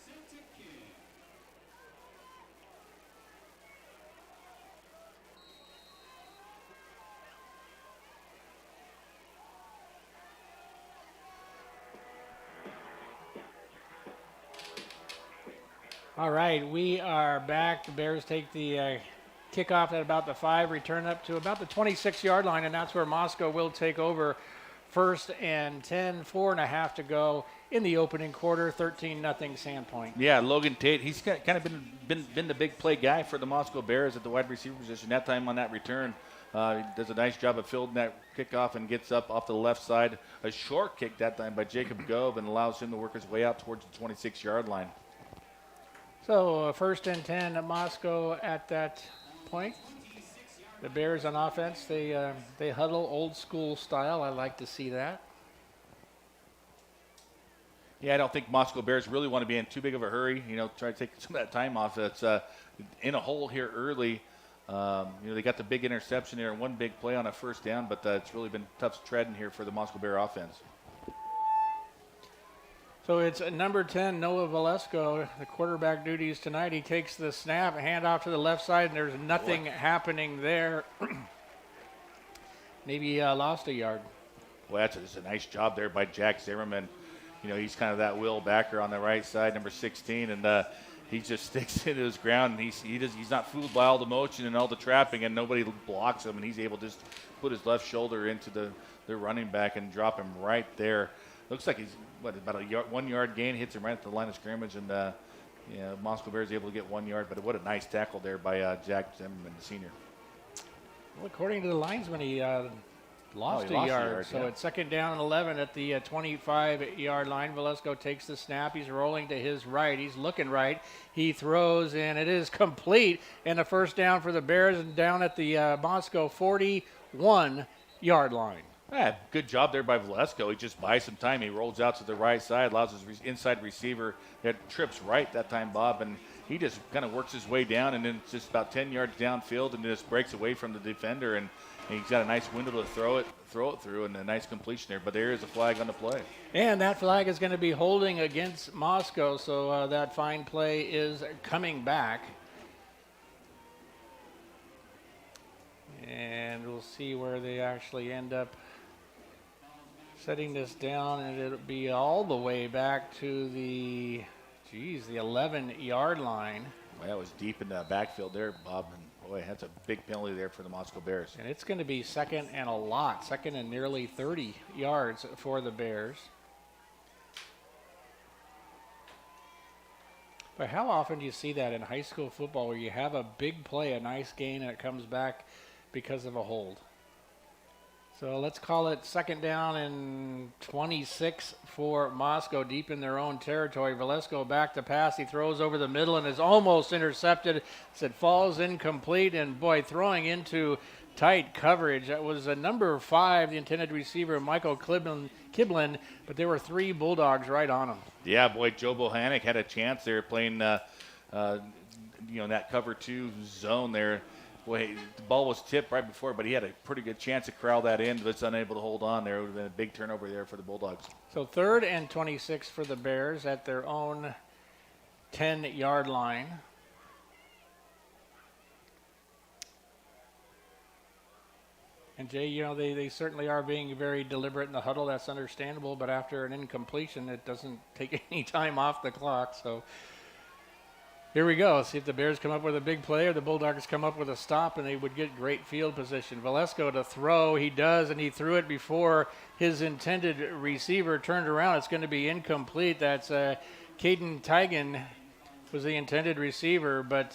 Set to kick. All right, we are back. The Bears take the kickoff at about the 5, return up to about the 26-yard line, and that's where Moscow will take over. 1st and 10, 4.5 to go in the opening quarter. 13-0 Sandpoint. Yeah, Logan Tate, he's kind of been the big play guy for the Moscow Bears at the wide receiver position. That time on that return, he does a nice job of fielding that kickoff and gets up off the left side. A short kick that time by Jacob Gove and allows him to work his way out towards the 26-yard line. So 1st and 10 at Moscow at that point. The Bears on offense, they huddle old school style. I like to see that. Yeah, I don't think Moscow Bears really want to be in too big of a hurry. You know, try to take some of that time off. It's in a hole here early. You know, they got the big interception there and one big play on a 1st down, but it's really been tough treading here for the Moscow Bear offense. So it's number 10, Noah Velasco, the quarterback duties tonight. He takes the snap, handoff to the left side, and there's nothing happening there. Maybe lost a yard. Well, that's a nice job there by Jack Zimmerman. You know, he's kind of that will backer on the right side, number 16, and he just sticks into his ground, and he's not fooled by all the motion and all the trapping, and nobody blocks him, and he's able to just put his left shoulder into the running back and drop him right there. Looks like he's, about a 1 yard gain, hits him right at the line of scrimmage, and Moscow Bears able to get 1 yard, but what a nice tackle there by Jack Zimmerman, the senior. Well, according to the linesman, he lost a a yard. yard, So yeah. it's 2nd down and 11 at the 25-yard line. Velasco takes the snap. He's rolling to his right. He's looking right. He throws, and it is complete. And a 1st down for the Bears, and down at the Moscow 41-yard line. Yeah, good job there by Velasco. He just buys some time. He rolls out to the right side, allows his inside receiver that trips right that time, Bob, and he just kind of works his way down, and then it's just about 10 yards downfield, and just breaks away from the defender, and he's got a nice window to throw it through, and a nice completion there. But there is a flag on the play. And that flag is going to be holding against Moscow, so that fine play is coming back. And we'll see where they actually end up setting this down, and it'll be all the way back to the 11-yard line. Well, that was deep in the backfield there, Bob, and boy, that's a big penalty there for the Moscow Bears. And it's going to be second and nearly 30 yards for the Bears. But how often do you see that in high school football where you have a big play, a nice gain, and it comes back because of a hold? So let's call it second down and 26 for Moscow, deep in their own territory. Velasco back to pass. He throws over the middle and is almost intercepted as it falls incomplete. And, boy, throwing into tight coverage. That was a number 5, the intended receiver, Michael Kiblin, but there were 3 Bulldogs right on him. Yeah, boy, Joe Bohannick had a chance there playing, that cover 2 zone there. Boy, the ball was tipped right before, but he had a pretty good chance to corral that in, but it's unable to hold on there. It would have been a big turnover there for the Bulldogs. So 3rd and 26 for the Bears at their own 10-yard line. And, Jay, they certainly are being very deliberate in the huddle. That's understandable, but after an incompletion, it doesn't take any time off the clock. So here we go. See if the Bears come up with a big play or the Bulldogs come up with a stop, and they would get great field position. Velasco to throw. He does, and he threw it before his intended receiver turned around. It's going to be incomplete. That's Caden Tigan was the intended receiver, but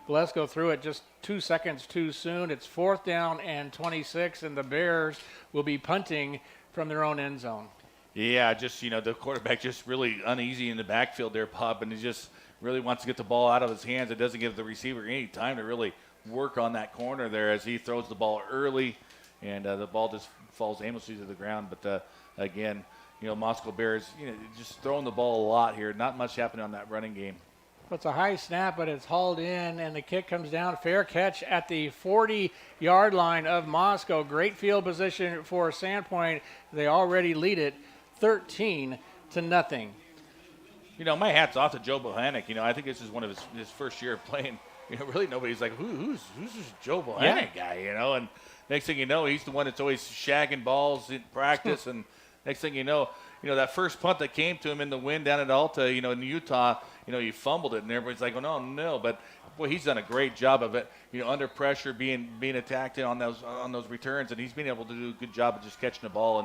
Velasco threw it just 2 seconds too soon. It's 4th down and 26, and the Bears will be punting from their own end zone. Yeah, just, the quarterback just really uneasy in the backfield there, Pop, and he just really wants to get the ball out of his hands. It doesn't give the receiver any time to really work on that corner there as he throws the ball early, and the ball just falls aimlessly to the ground. But, again, Moscow Bears, just throwing the ball a lot here. Not much happening on that running game. It's a high snap, but it's hauled in, and the kick comes down. Fair catch at the 40-yard line of Moscow. Great field position for Sandpoint. They already lead it 13-0. My hat's off to Joe Bohannick. I think this is one of his first year of playing. Really nobody's like, who's this Joe Bohannick guy, And next thing you know, he's the one that's always shagging balls in practice. And next thing you know, that first punt that came to him in the wind down at Alta, in Utah, he fumbled it, and everybody's like, oh, no. But, boy, he's done a great job of it, under pressure, being attacked on those returns, and he's been able to do a good job of just catching the ball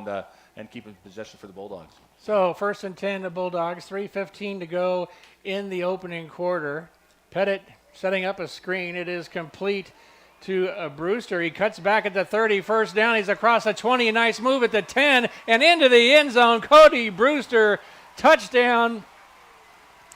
and keeping possession for the Bulldogs. So 1st and 10, the Bulldogs, 3:15 to go in the opening quarter. Pettit setting up a screen. It is complete to Brewster. He cuts back at the 30, 1st down. He's across the 20, a nice move at the 10, and into the end zone. Cody Brewster, touchdown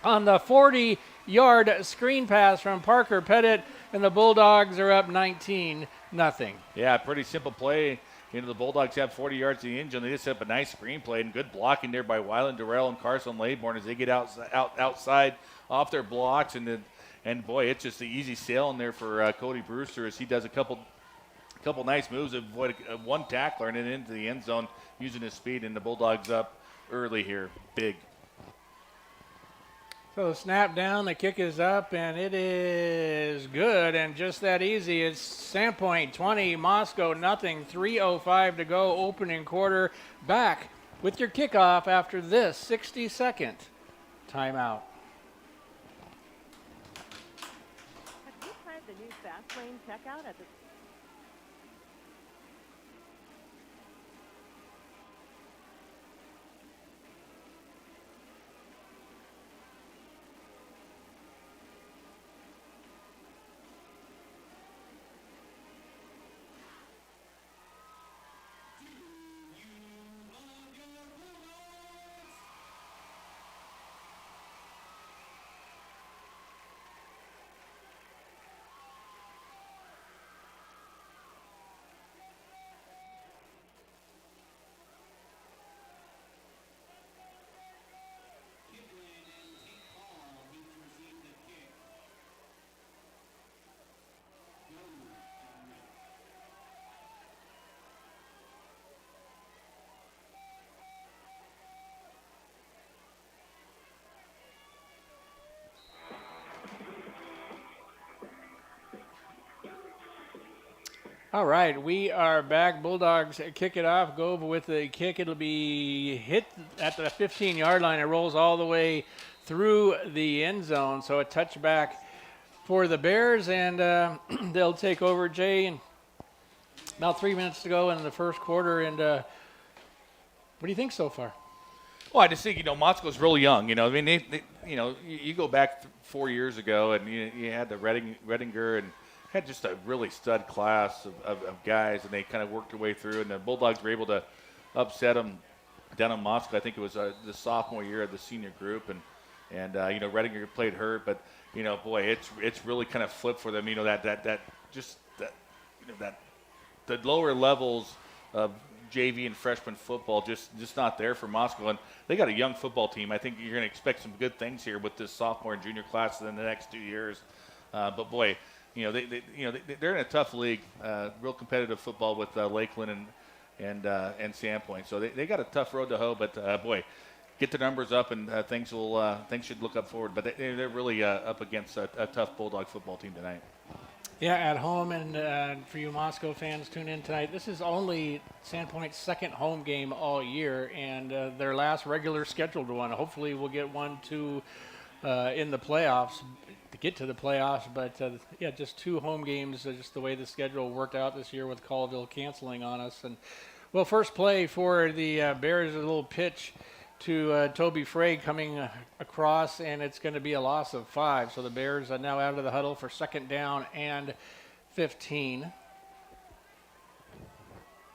on the 40-yard screen pass from Parker Pettit, and the Bulldogs are up 19-0. Yeah, pretty simple play. The Bulldogs have 40 yards to the end zone. They just set up a nice screen play and good blocking there by Wyland Durrell and Carson Laybourne as they get outside off their blocks. And boy, it's just the easy sailing there for Cody Brewster as he does a couple nice moves, avoid one tackler and then into the end zone using his speed. And the Bulldogs up early here, big. So the snap down, the kick is up, and it is good, and just that easy. It's Sandpoint 20, Moscow nothing, 3:05 to go, opening quarter. Back with your kickoff after this 60-second timeout. Have you tried the new Fast Lane checkout at the All right, we are back. Bulldogs kick it off. Go with the kick. It'll be hit at the 15-yard line. It rolls all the way through the end zone. So a touchback for the Bears, and they'll take over, Jay. And about 3 minutes to go in the first quarter. And what do you think so far? Well, I just think, Moscow's really young. I mean, they you go back 4 years ago, and you had the Redinger and had just a really stud class of guys, and they kind of worked their way through, and the Bulldogs were able to upset them down in Moscow. I think it was the sophomore year of the senior group, and Redinger played hurt, but boy, it's really kind of flipped for them. The lower levels of JV and freshman football just not there for Moscow, and they got a young football team. I think you're going to expect some good things here with this sophomore and junior class in the next 2 years. But boy, they're in a tough league, real competitive football with Lakeland and Sandpoint. So they got a tough road to hoe. But boy, get the numbers up and things should look up forward. But they're really up against a tough Bulldog football team tonight. Yeah, at home, and for you Moscow fans, tune in tonight. This is only Sandpoint's second home game all year, and their last regular scheduled one. Hopefully we'll get one, too, in the playoffs, to get to the playoffs. But, just 2 home games, just the way the schedule worked out this year with Colville canceling on us. And well, first play for the Bears, a little pitch to Toby Frey coming across, and it's going to be a loss of 5. So the Bears are now out of the huddle for second down and 15.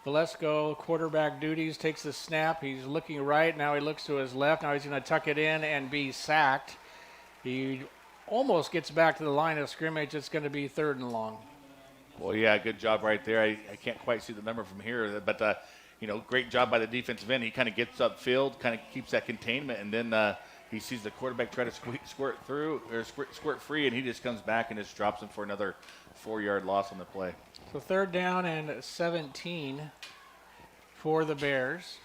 Valesco, quarterback duties, takes the snap. He's looking right. Now he looks to his left. Now he's going to tuck it in and be sacked. He almost gets back to the line of scrimmage. It's going to be 3rd and long. Well, yeah, good job right there. I can't quite see the number from here, but great job by the defensive end. He kind of gets upfield, kind of keeps that containment, and then he sees the quarterback try to squirt free, and he just comes back and just drops him for another 4-yard loss on the play. So 3rd down and 17 for the Bears.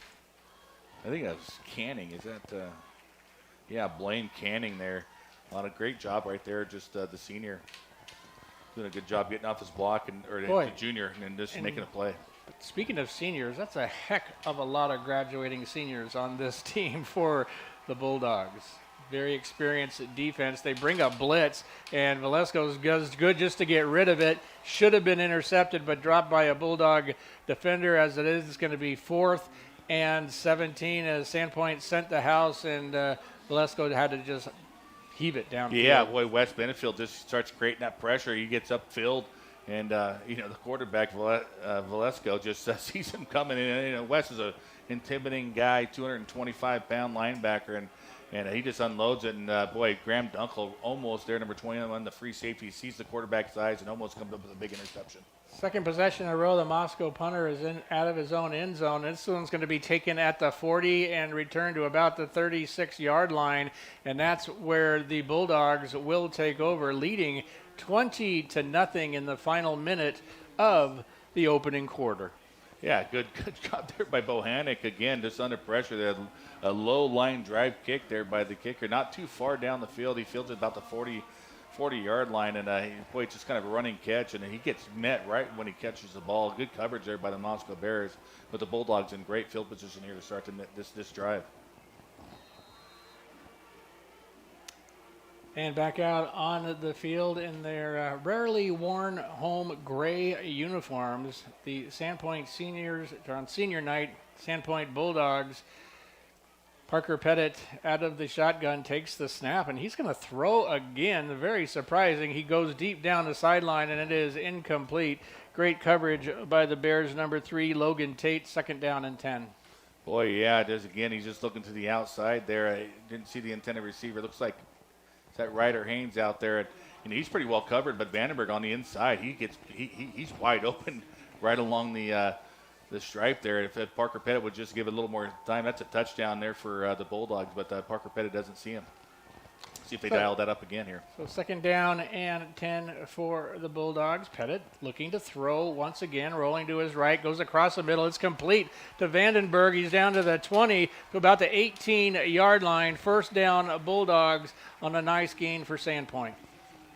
I think that was Canning. Is that, Blaine Canning there. On a great job right there, just the senior. Doing a good job getting off his block, the junior, and just making a play. Speaking of seniors, that's a heck of a lot of graduating seniors on this team for the Bulldogs. Very experienced defense. They bring up blitz, and Valesco does good just to get rid of it. Should have been intercepted, but dropped by a Bulldog defender. As it is, it's going to be 4th and 17 as Sandpoint sent the house, and Valesco had to just heave it downfield. Yeah, boy, Wes Benefield just starts creating that pressure. He gets upfield. And, the quarterback, Valesco, just sees him coming in. Wes is an intimidating guy, 225-pound linebacker, and he just unloads it. And, Graham Dunkel almost there, number 21, the free safety, sees the quarterback's eyes and almost comes up with a big interception. Second possession in a row, the Moscow punter is out of his own end zone. This one's going to be taken at the 40 and returned to about the 36-yard line, and that's where the Bulldogs will take over, leading 20-0 in the final minute of the opening quarter. Yeah, good job there by Bohannik. Again, just under pressure. They had a low line drive kick there by the kicker. Not too far down the field. He fields it about the 40-yard line, and it's just kind of a running catch, and he gets met right when he catches the ball. Good coverage there by the Moscow Bears, but the Bulldogs in great field position here to start this drive. And back out on the field in their rarely worn home gray uniforms, the Sandpoint seniors are on senior night. Sandpoint Bulldogs. Parker Pettit out of the shotgun takes the snap, and he's going to throw again. Very surprising. He goes deep down the sideline, and it is incomplete. Great coverage by the Bears' number 3, Logan Tate, 2nd down and 10. Boy, yeah, it is again. He's just looking to the outside there. I didn't see the intended receiver. Looks like that Ryder Haynes out there, and he's pretty well covered. But Vandenberg on the inside, he's wide open right along the stripe there. If Parker Pettit would just give it a little more time, that's a touchdown there for the Bulldogs. But Parker Pettit doesn't see him. See if they dial that up again here. So 2nd down and 10 for the Bulldogs. Pettit looking to throw once again, rolling to his right, goes across the middle. It's complete to Vandenberg. He's down to the 20, to about the 18-yard line. 1st down, Bulldogs on a nice gain for Sandpoint.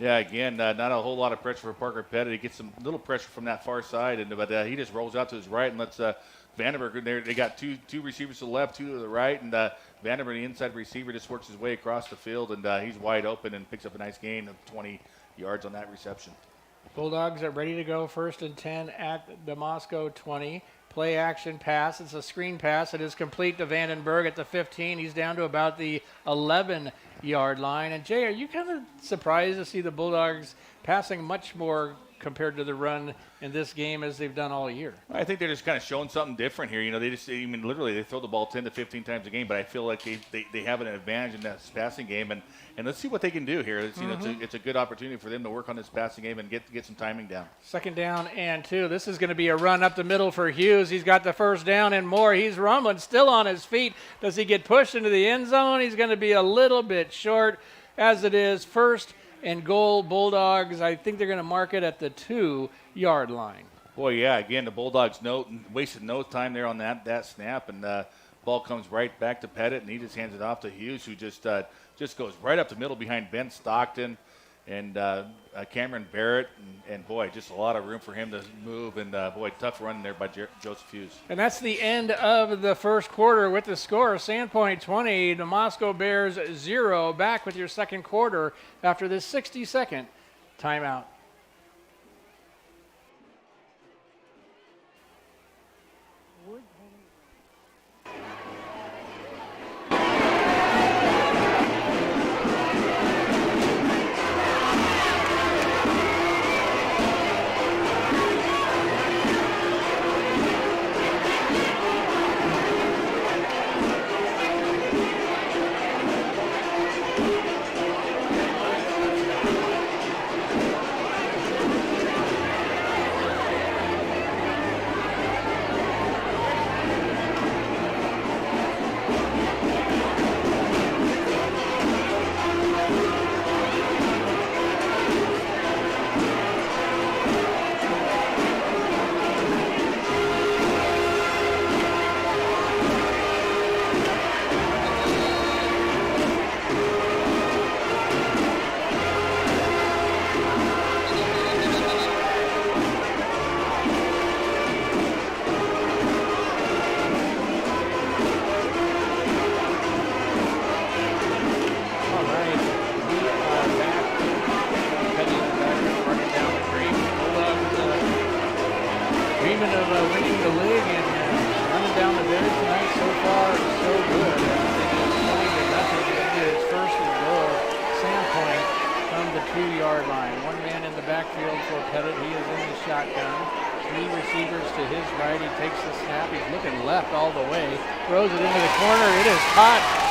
Yeah, again, not a whole lot of pressure for Parker Pettit. He gets some little pressure from that far side, but he just rolls out to his right and lets Vandenberg there. They got two receivers to the left, 2 to the right, and Vandenberg, the inside receiver, just works his way across the field, and he's wide open and picks up a nice gain of 20 yards on that reception. Bulldogs are ready to go, 1st and 10 at the Moscow 20. play action pass. It's a screen pass. It is complete to Vandenberg at the 15. He's down to about the 11-yard line. And Jay, are you kind of surprised to see the Bulldogs passing much more compared to the run in this game as they've done all year? I think they're just kind of showing something different here. Literally they throw the ball 10 to 15 times a game, but I feel like they have an advantage in that passing game. And let's see what they can do here. It's a good opportunity for them to work on this passing game and get some timing down. 2nd down and 2. This is going to be a run up the middle for Hughes. He's got the 1st down and more. He's rumbling, still on his feet. Does he get pushed into the end zone? He's going to be a little bit short as it is 1st and goal, Bulldogs. I think they're going to mark it at the 2-yard line. Boy, yeah, again, the Bulldogs wasted no time there on that snap, and ball comes right back to Pettit, and he just hands it off to Hughes, who just goes right up the middle behind Ben Stockton and Cameron Barrett, and boy, just a lot of room for him to move, and boy, tough run there by Joseph Hughes. And that's the end of the 1st quarter with the score. Sandpoint 20, the Moscow Bears 0. Back with your 2nd quarter after this 60-second timeout.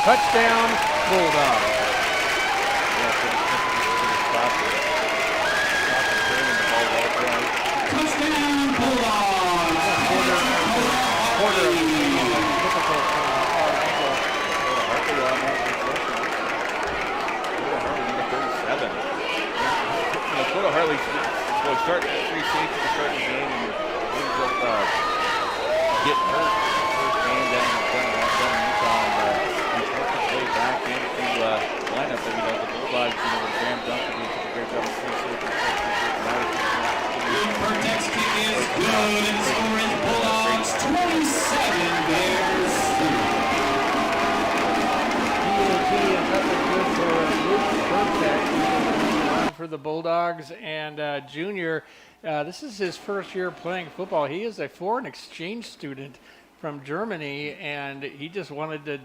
Touchdown, Bulldogs. Touchdown, Bulldogs. Quarter of typical angle. Dakota Harley's starting free safety to start the game, and ends up getting hurt first game down in Utah, and he's worked his way back into lineup. And the Bulldogs, with Graham Duncan doing such a great job of free safety. Our next kick is good, and the score is Bulldogs 27, Bears 3. PAT is up and good for Luke Burtek for the Bulldogs, and junior. This is his 1st year playing football. He is a foreign exchange student from Germany, and he just wanted to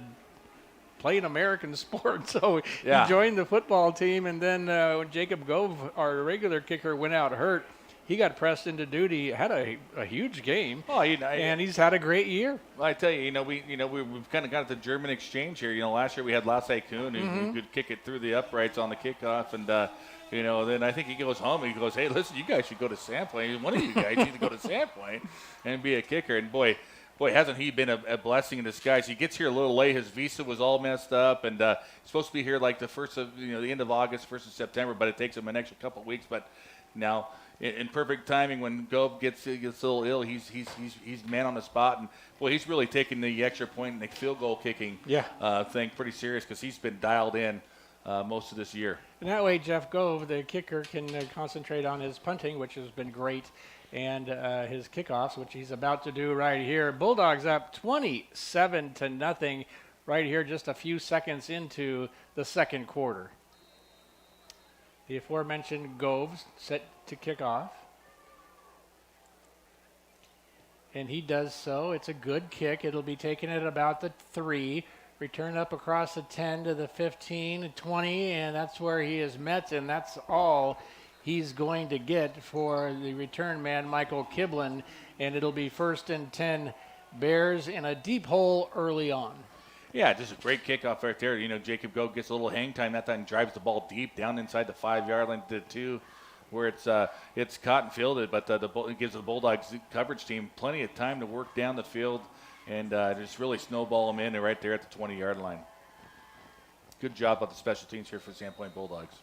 play an American sport, so he joined the football team. And then when Jacob Gove, our regular kicker, went out hurt, he got pressed into duty. Had a huge game, and he's had a great year. Well, I tell you, we've kind of got the German exchange here. Last year we had Lasse Kuhn, who could kick it through the uprights on the kickoff, and then I think he goes home and he goes, "Hey, listen, you guys should go to Sandpoint. One of you guys need to go to Sandpoint and be a kicker." And boy, hasn't he been a blessing in disguise? He gets here a little late. His visa was all messed up, and he's supposed to be here like the end of August, 1st of September, but it takes him an extra couple of weeks. But now, in perfect timing, when Gove gets a little ill, he's man on the spot, and boy, he's really taken the extra point and the field goal kicking thing pretty serious, because he's been dialed in most of this year. And that way, Jeff Gove, the kicker, can concentrate on his punting, which has been great, and his kickoffs, which he's about to do right here. Bulldogs up 27-0 right here, just a few seconds into the 2nd quarter. The aforementioned Gove set to kick off. And he does so. It's a good kick. It'll be taken at about the 3. Return up across the 10 to the 15, 20, and that's where he is met, and that's all he's going to get for the return man, Michael Kiblin. And it'll be 1st and 10 Bears in a deep hole early on. Yeah, just a great kickoff right there. You know, Jacob Goat gets a little hang time that time, drives the ball deep down inside the 5-yard line to the 2, where it's caught and fielded, but it gives the Bulldogs coverage team plenty of time to work down the field and just really snowball them in right there at the 20-yard line. Good job by the special teams here for the Sandpoint Bulldogs.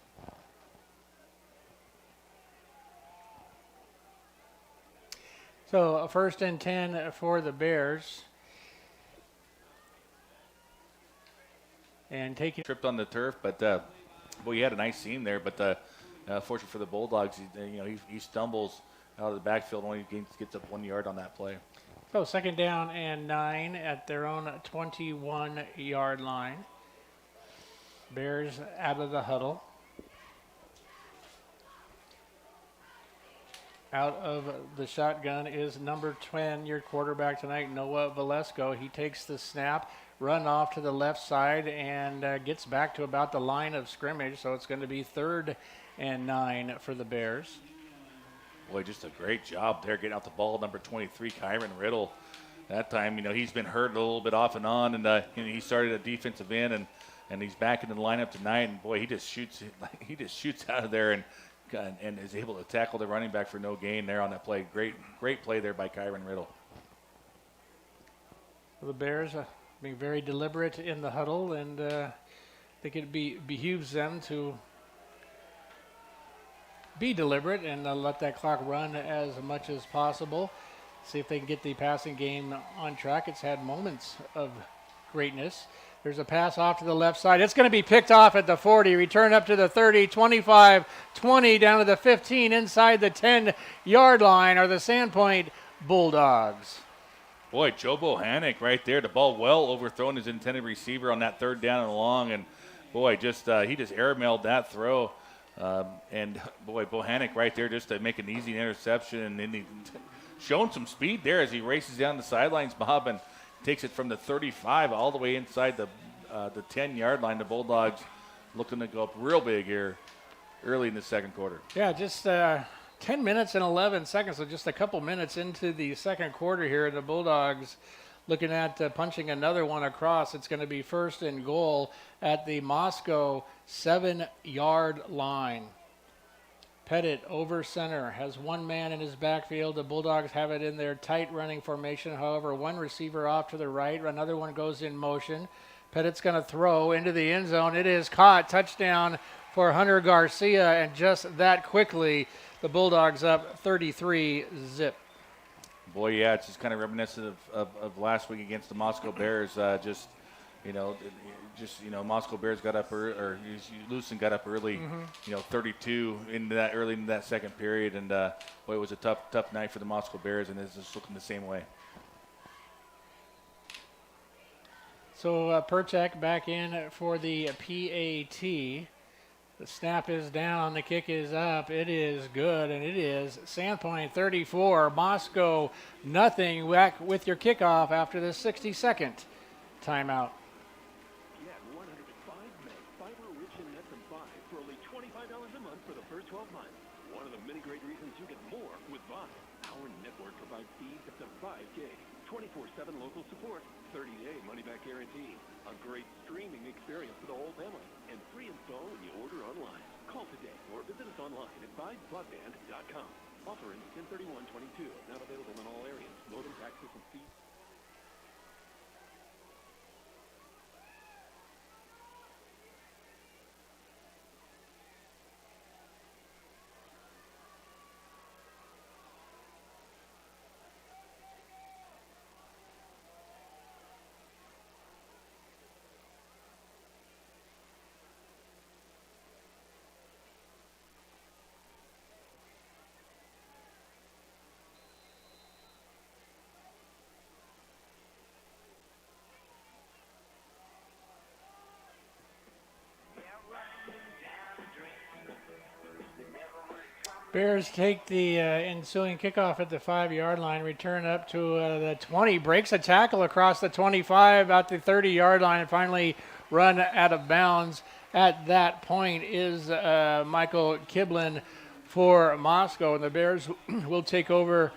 So 1st and 10 for the Bears. And taking Tripped on the turf, but boy, he had a nice seam there. But fortunately for the Bulldogs, he stumbles out of the backfield and only gets up 1 yard on that play. So 2nd down and 9 at their own 21-yard line. Bears out of the huddle. Out of the shotgun is number 10, your quarterback tonight, Noah Valesco. He takes the snap, run off to the left side, and gets back to about the line of scrimmage. So it's going to be 3rd and 9 for the Bears. Boy, just a great job there getting out the ball. Number 23, Kyron Riddle. That time, he's been hurt a little bit off and on, and he started at defensive end, and he's back in the lineup tonight. And boy, he just shoots out of there and is able to tackle the running back for no gain there on that play. Great play there by Kyron Riddle. The Bears being very deliberate in the huddle, and I think it behooves them to be deliberate and let that clock run as much as possible. See if they can get the passing game on track. It's had moments of greatness. There's a pass off to the left side. It's going to be picked off at the 40. Return up to the 30, 25, 20, down to the 15. Inside the 10-yard line are the Sandpoint Bulldogs. Boy, Joe Bohannick right there. The ball well overthrown his intended receiver on that 3rd down and long. And, boy, he just airmailed that throw. And, boy, Bohannick right there just to make an easy interception. And then he showing some speed there as he races down the sidelines, Bob, and takes it from the 35 all the way inside the 10-yard line. The Bulldogs looking to go up real big here early in the 2nd quarter. Yeah, just 10 minutes and 11 seconds, so just a couple minutes into the 2nd quarter here. The Bulldogs looking at punching another one across. It's going to be 1st and goal at the Moscow 7-yard line. Pettit over center, has one man in his backfield. The Bulldogs have it in their tight running formation. However, one receiver off to the right, another one goes in motion. Pettit's going to throw into the end zone. It is caught. Touchdown for Hunter Garcia, and just that quickly, the Bulldogs up 33-zip. Boy, yeah, it's just kind of reminiscent of last week against the Moscow Bears. Moscow Bears got up Lucen got up early, 32 early into that 2nd period, and boy, it was a tough night for the Moscow Bears, and it's just looking the same way. So Perchek back in for the PAT. The snap is down, the kick is up, it is good, and it is Sandpoint 34, Moscow nothing. Back with your kickoff after the 60-second timeout. Get 105 meg fiber-rich in net from 5 for only $25 a month for the first 12 months. One of the many great reasons you get more with Vi. Our network provides speeds up to 5 gig, 24/7 local support, 30-day money-back guarantee, a great streaming experience for the whole family, and free install when you order online. Call today or visit us online at vibroadband.com. Offer ends 10/31/22. Not available in all areas. Modem taxes and fees. Bears take the ensuing kickoff at the 5-yard line, return up to the 20, breaks a tackle across the 25 at the 30-yard line, and finally run out of bounds. At that point is Michael Kiblin for Moscow, and the Bears will take over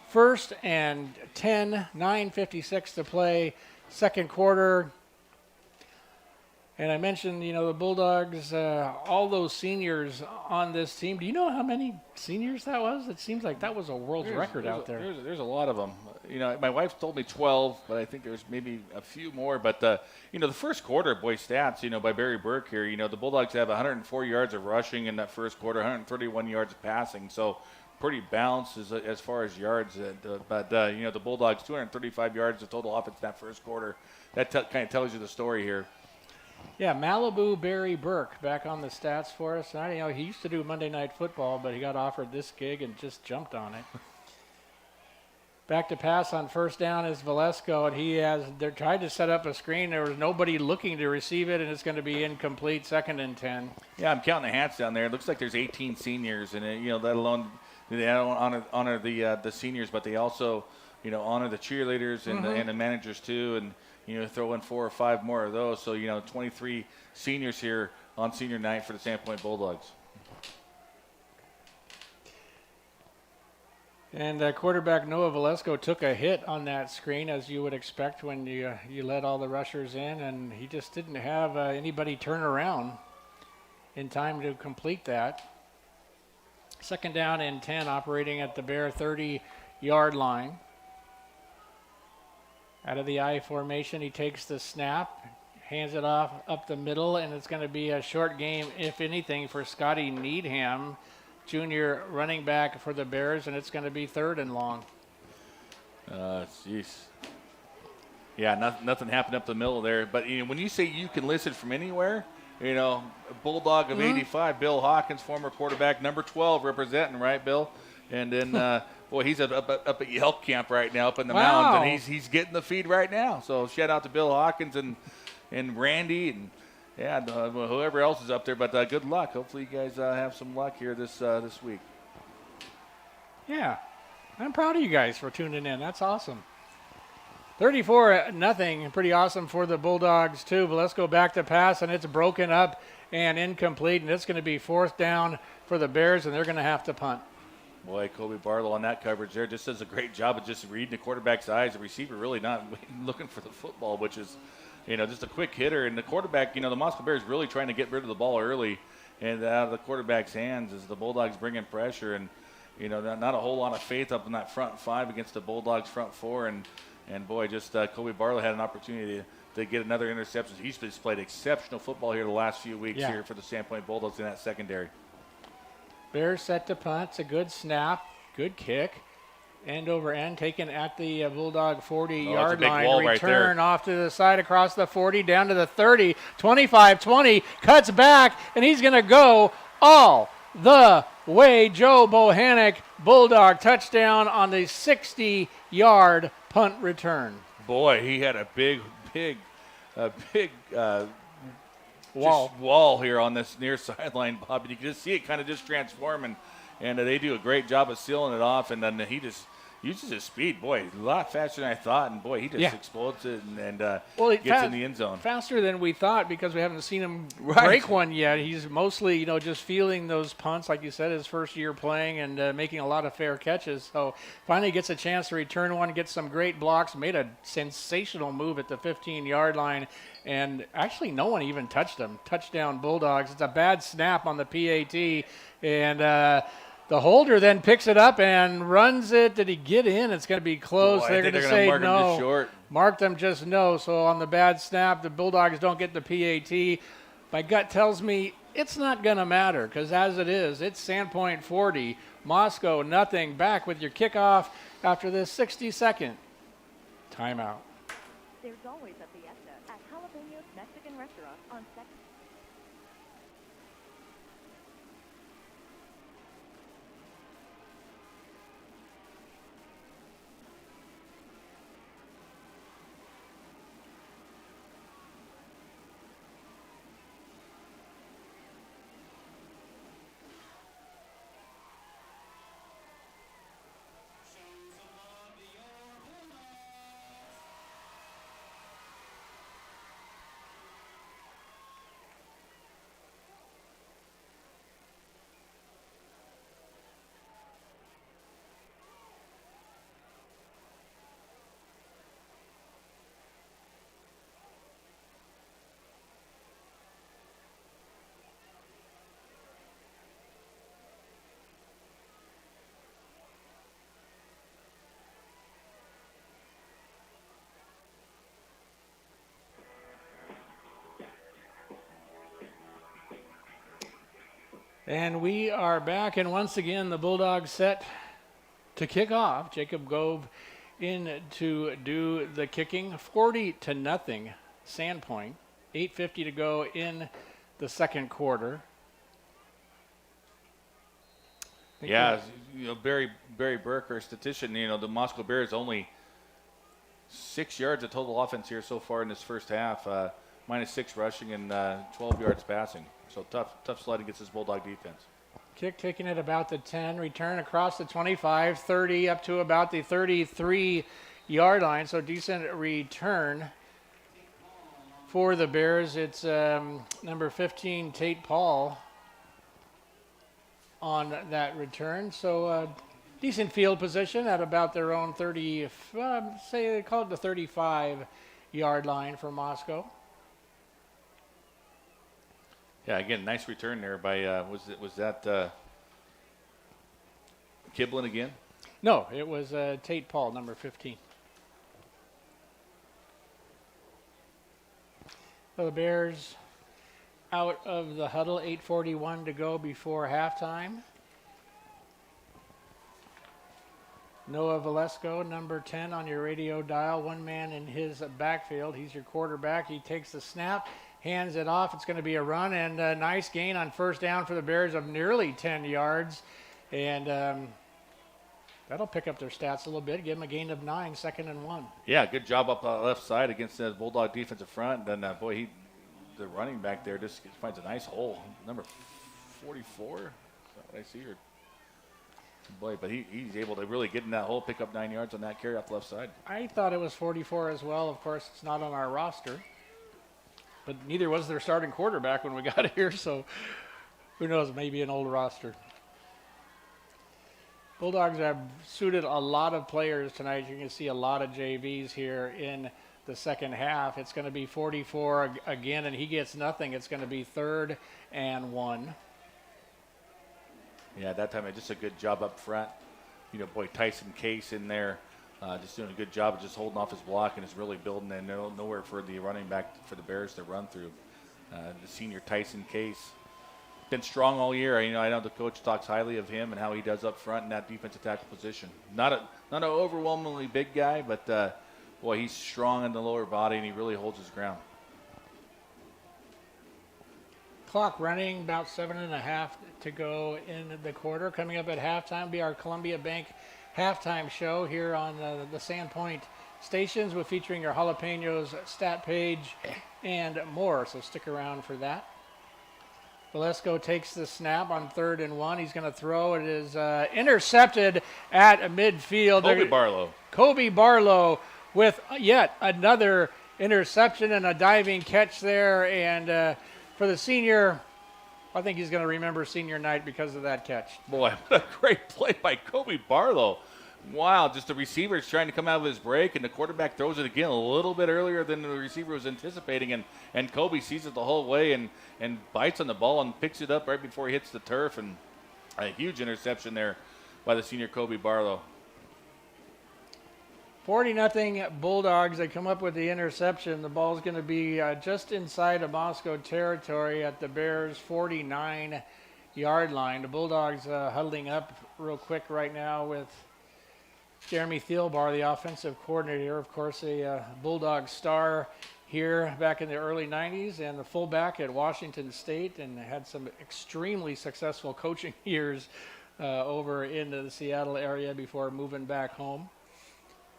first and 10, 9:56 to play, second quarter. And I mentioned, the Bulldogs, all those seniors on this team. Do you know how many seniors that was? It seems like that was a world record out there. There's a lot of them. My wife told me 12, but I think there's maybe a few more. But, the first quarter, boy, stats, by Barry Burke here, the Bulldogs have 104 yards of rushing in that first quarter, 131 yards of passing. So pretty balanced as far as yards. But the Bulldogs, 235 yards of total offense in that first quarter. That kind of tells you the story here. Yeah, Malibu Barry Burke back on the stats for us. He used to do Monday Night Football, but he got offered this gig and just jumped on it. Back to pass on first down is Velasco, and they're trying to set up a screen. There was nobody looking to receive it, and it's going to be incomplete, 2nd and 10. Yeah, I'm counting the hats down there. It looks like there's 18 seniors, and let alone they don't honor the seniors, but they also honor the cheerleaders and the managers too, and throw in 4 or 5 more of those. So 23 seniors here on senior night for the Sandpoint Bulldogs. And quarterback Noah Velasco took a hit on that screen, as you would expect when you let all the rushers in, and he just didn't have anybody turn around in time to complete that. 2nd down and 10, operating at the Bear 30-yard line. Out of the I formation, he takes the snap, hands it off up the middle, and it's going to be a short game, if anything, for Scotty Needham, junior running back for the Bears, and it's going to be 3rd and long. Jeez. Yeah, nothing happened up the middle there. But when you say you can listen from anywhere, a Bulldog of 85, Bill Hawkins, former quarterback, number 12 representing, right, Bill? And then, boy, he's up at Yelp Camp right now, up in the mountains, and he's getting the feed right now. So shout out to Bill Hawkins and Randy and whoever else is up there. But good luck. Hopefully you guys have some luck here this week. Yeah, I'm proud of you guys for tuning in. That's awesome. 34-0, pretty awesome for the Bulldogs too. Velasco back to pass, and it's broken up and incomplete, and it's going to be 4th down for the Bears, and they're going to have to punt. Boy, Kobe Barlow on that coverage there just does a great job of just reading the quarterback's eyes. The receiver really not looking for the football, which is, just a quick hitter. And the quarterback, the Moscow Bears really trying to get rid of the ball early and out of the quarterback's hands as the Bulldogs bring in pressure. And, not a whole lot of faith up in that front 5 against the Bulldogs front 4. And boy, just Kobe Barlow had an opportunity to get another interception. He's played exceptional football here the last few weeks here for the Sandpoint Bulldogs in that secondary. Bears set to punt. It's a good snap, good kick. End over end, taken at the Bulldog 40-yard line. Return off to the side across the 40, down to the 30, 25-20, cuts back, and he's going to go all the way. Joe Bohannick, Bulldog touchdown on the 60-yard punt return. Boy, he had a big wall here on this near sideline, Bob. And you can just see it kind of just transforming, and they do a great job of sealing it off. And then he just uses his speed, boy, a lot faster than I thought. And boy, he just explodes it and gets in the end zone faster than we thought, because we haven't seen him break one yet. He's mostly, just feeling those punts, like you said, his first year playing and making a lot of fair catches. So finally gets a chance to return one, gets some great blocks, made a sensational move at the 15-yard line. And actually, no one even touched him. Touchdown Bulldogs. It's a bad snap on the PAT. And the holder then picks it up and runs it. Did he get in? It's going to be close. Boy, they're going to say mark no. him just short. Mark them just no. So on the bad snap, the Bulldogs don't get the PAT. My gut tells me it's not going to matter, because as it is, it's Sandpoint 40, Moscow nothing. Back with your kickoff after this 60-second timeout. There's always a fiesta at Jalapenos Mexican Restaurant on 2nd. And we are back, and once again, the Bulldogs set to kick off. Jacob Gove in to do the kicking, 40-0, Sandpoint. 8:50 to go in the second quarter. Yeah, Barry Burke, our statistician, the Moscow Bears only 6 yards of total offense here so far in this first half, -6 rushing and 12 yards passing. So tough sled against this Bulldog defense. Kick taking it about the 10, return across the 25, 30 up to about the 33-yard line. So decent return for the Bears. It's number 15, Tate Paul, on that return. So decent field position at about their own 30, say they call it the 35-yard line for Moscow. Yeah, again, nice return there by, was that Kiblin again? No, it was Tate Paul, number 15. So the Bears out of the huddle, 8:41 to go before halftime. Noah Velasco, number 10 on your radio dial, one man in his backfield. He's your quarterback. He takes the snap, hands it off. It's going to be a run, and a nice gain on first down for the Bears of nearly 10 yards. And that'll pick up their stats a little bit, give them a gain of 9, 2nd and 1. Yeah, good job up left side against the Bulldog defensive front. And then, the running back there just finds a nice hole. Number 44, is that what I see? But he's able to really get in that hole, pick up 9 yards on that carry off the left side. I thought it was 44 as well. Of course, it's not on our roster. But neither was their starting quarterback when we got here, so who knows, maybe an old roster. Bulldogs have suited a lot of players tonight. You can see a lot of JVs here in the second half. It's going to be 44 again, and he gets nothing. It's going to be 3rd and 1. Yeah, that time just a good job up front. Tyson Case in there, just doing a good job of just holding off his block and is really building in nowhere for the running back for the Bears to run through. The senior Tyson Case. Been strong all year. I know the coach talks highly of him and how he does up front in that defensive tackle position. Not an overwhelmingly big guy, but he's strong in the lower body and he really holds his ground. Clock running, about 7.5 to go in the quarter. Coming up at halftime will be our Columbia Bank halftime show here on the Sandpoint stations, with featuring your jalapenos stat page and more. So stick around for that. Velasco takes the snap on 3rd and 1. He's going to throw. It is intercepted at midfield. Kobe Barlow with yet another interception and a diving catch there. And for the senior, I think he's going to remember senior night because of that catch. Boy, what a great play by Kobe Barlow. Wow, just the receiver's trying to come out of his break, and the quarterback throws it again a little bit earlier than the receiver was anticipating, and Kobe sees it the whole way and bites on the ball and picks it up right before he hits the turf, and a huge interception there by the senior Kobe Barlow. 40-0 Bulldogs. They come up with the interception. The ball's going to be just inside of Moscow territory at the Bears' 49-yard line. The Bulldogs huddling up real quick right now with Jeremy Thielbar, the offensive coordinator, of course, a Bulldog star here back in the early 90s and the fullback at Washington State, and had some extremely successful coaching years over in the Seattle area before moving back home.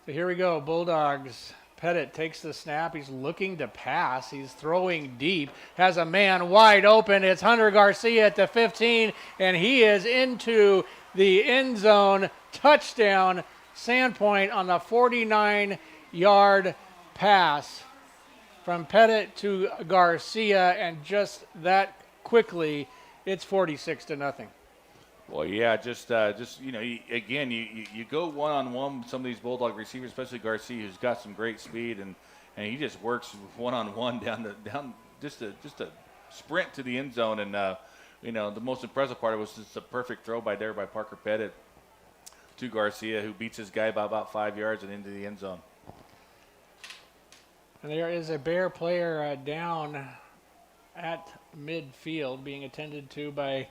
So here we go, Bulldogs. Pettit takes the snap. He's looking to pass. He's throwing deep. Has a man wide open. It's Hunter Garcia at the 15, and he is into the end zone. Touchdown, Sandpoint on the 49-yard pass from Pettit to Garcia, and just that quickly, it's 46-0. Well, yeah, just you go one-on-one with some of these Bulldog receivers, especially Garcia, who's got some great speed, and he just works one-on-one down just a sprint to the end zone, and the most impressive part was just a perfect throw by Parker Pettit to Garcia, who beats his guy by about 5 yards and into the end zone. And there is a Bear player down at midfield being attended to by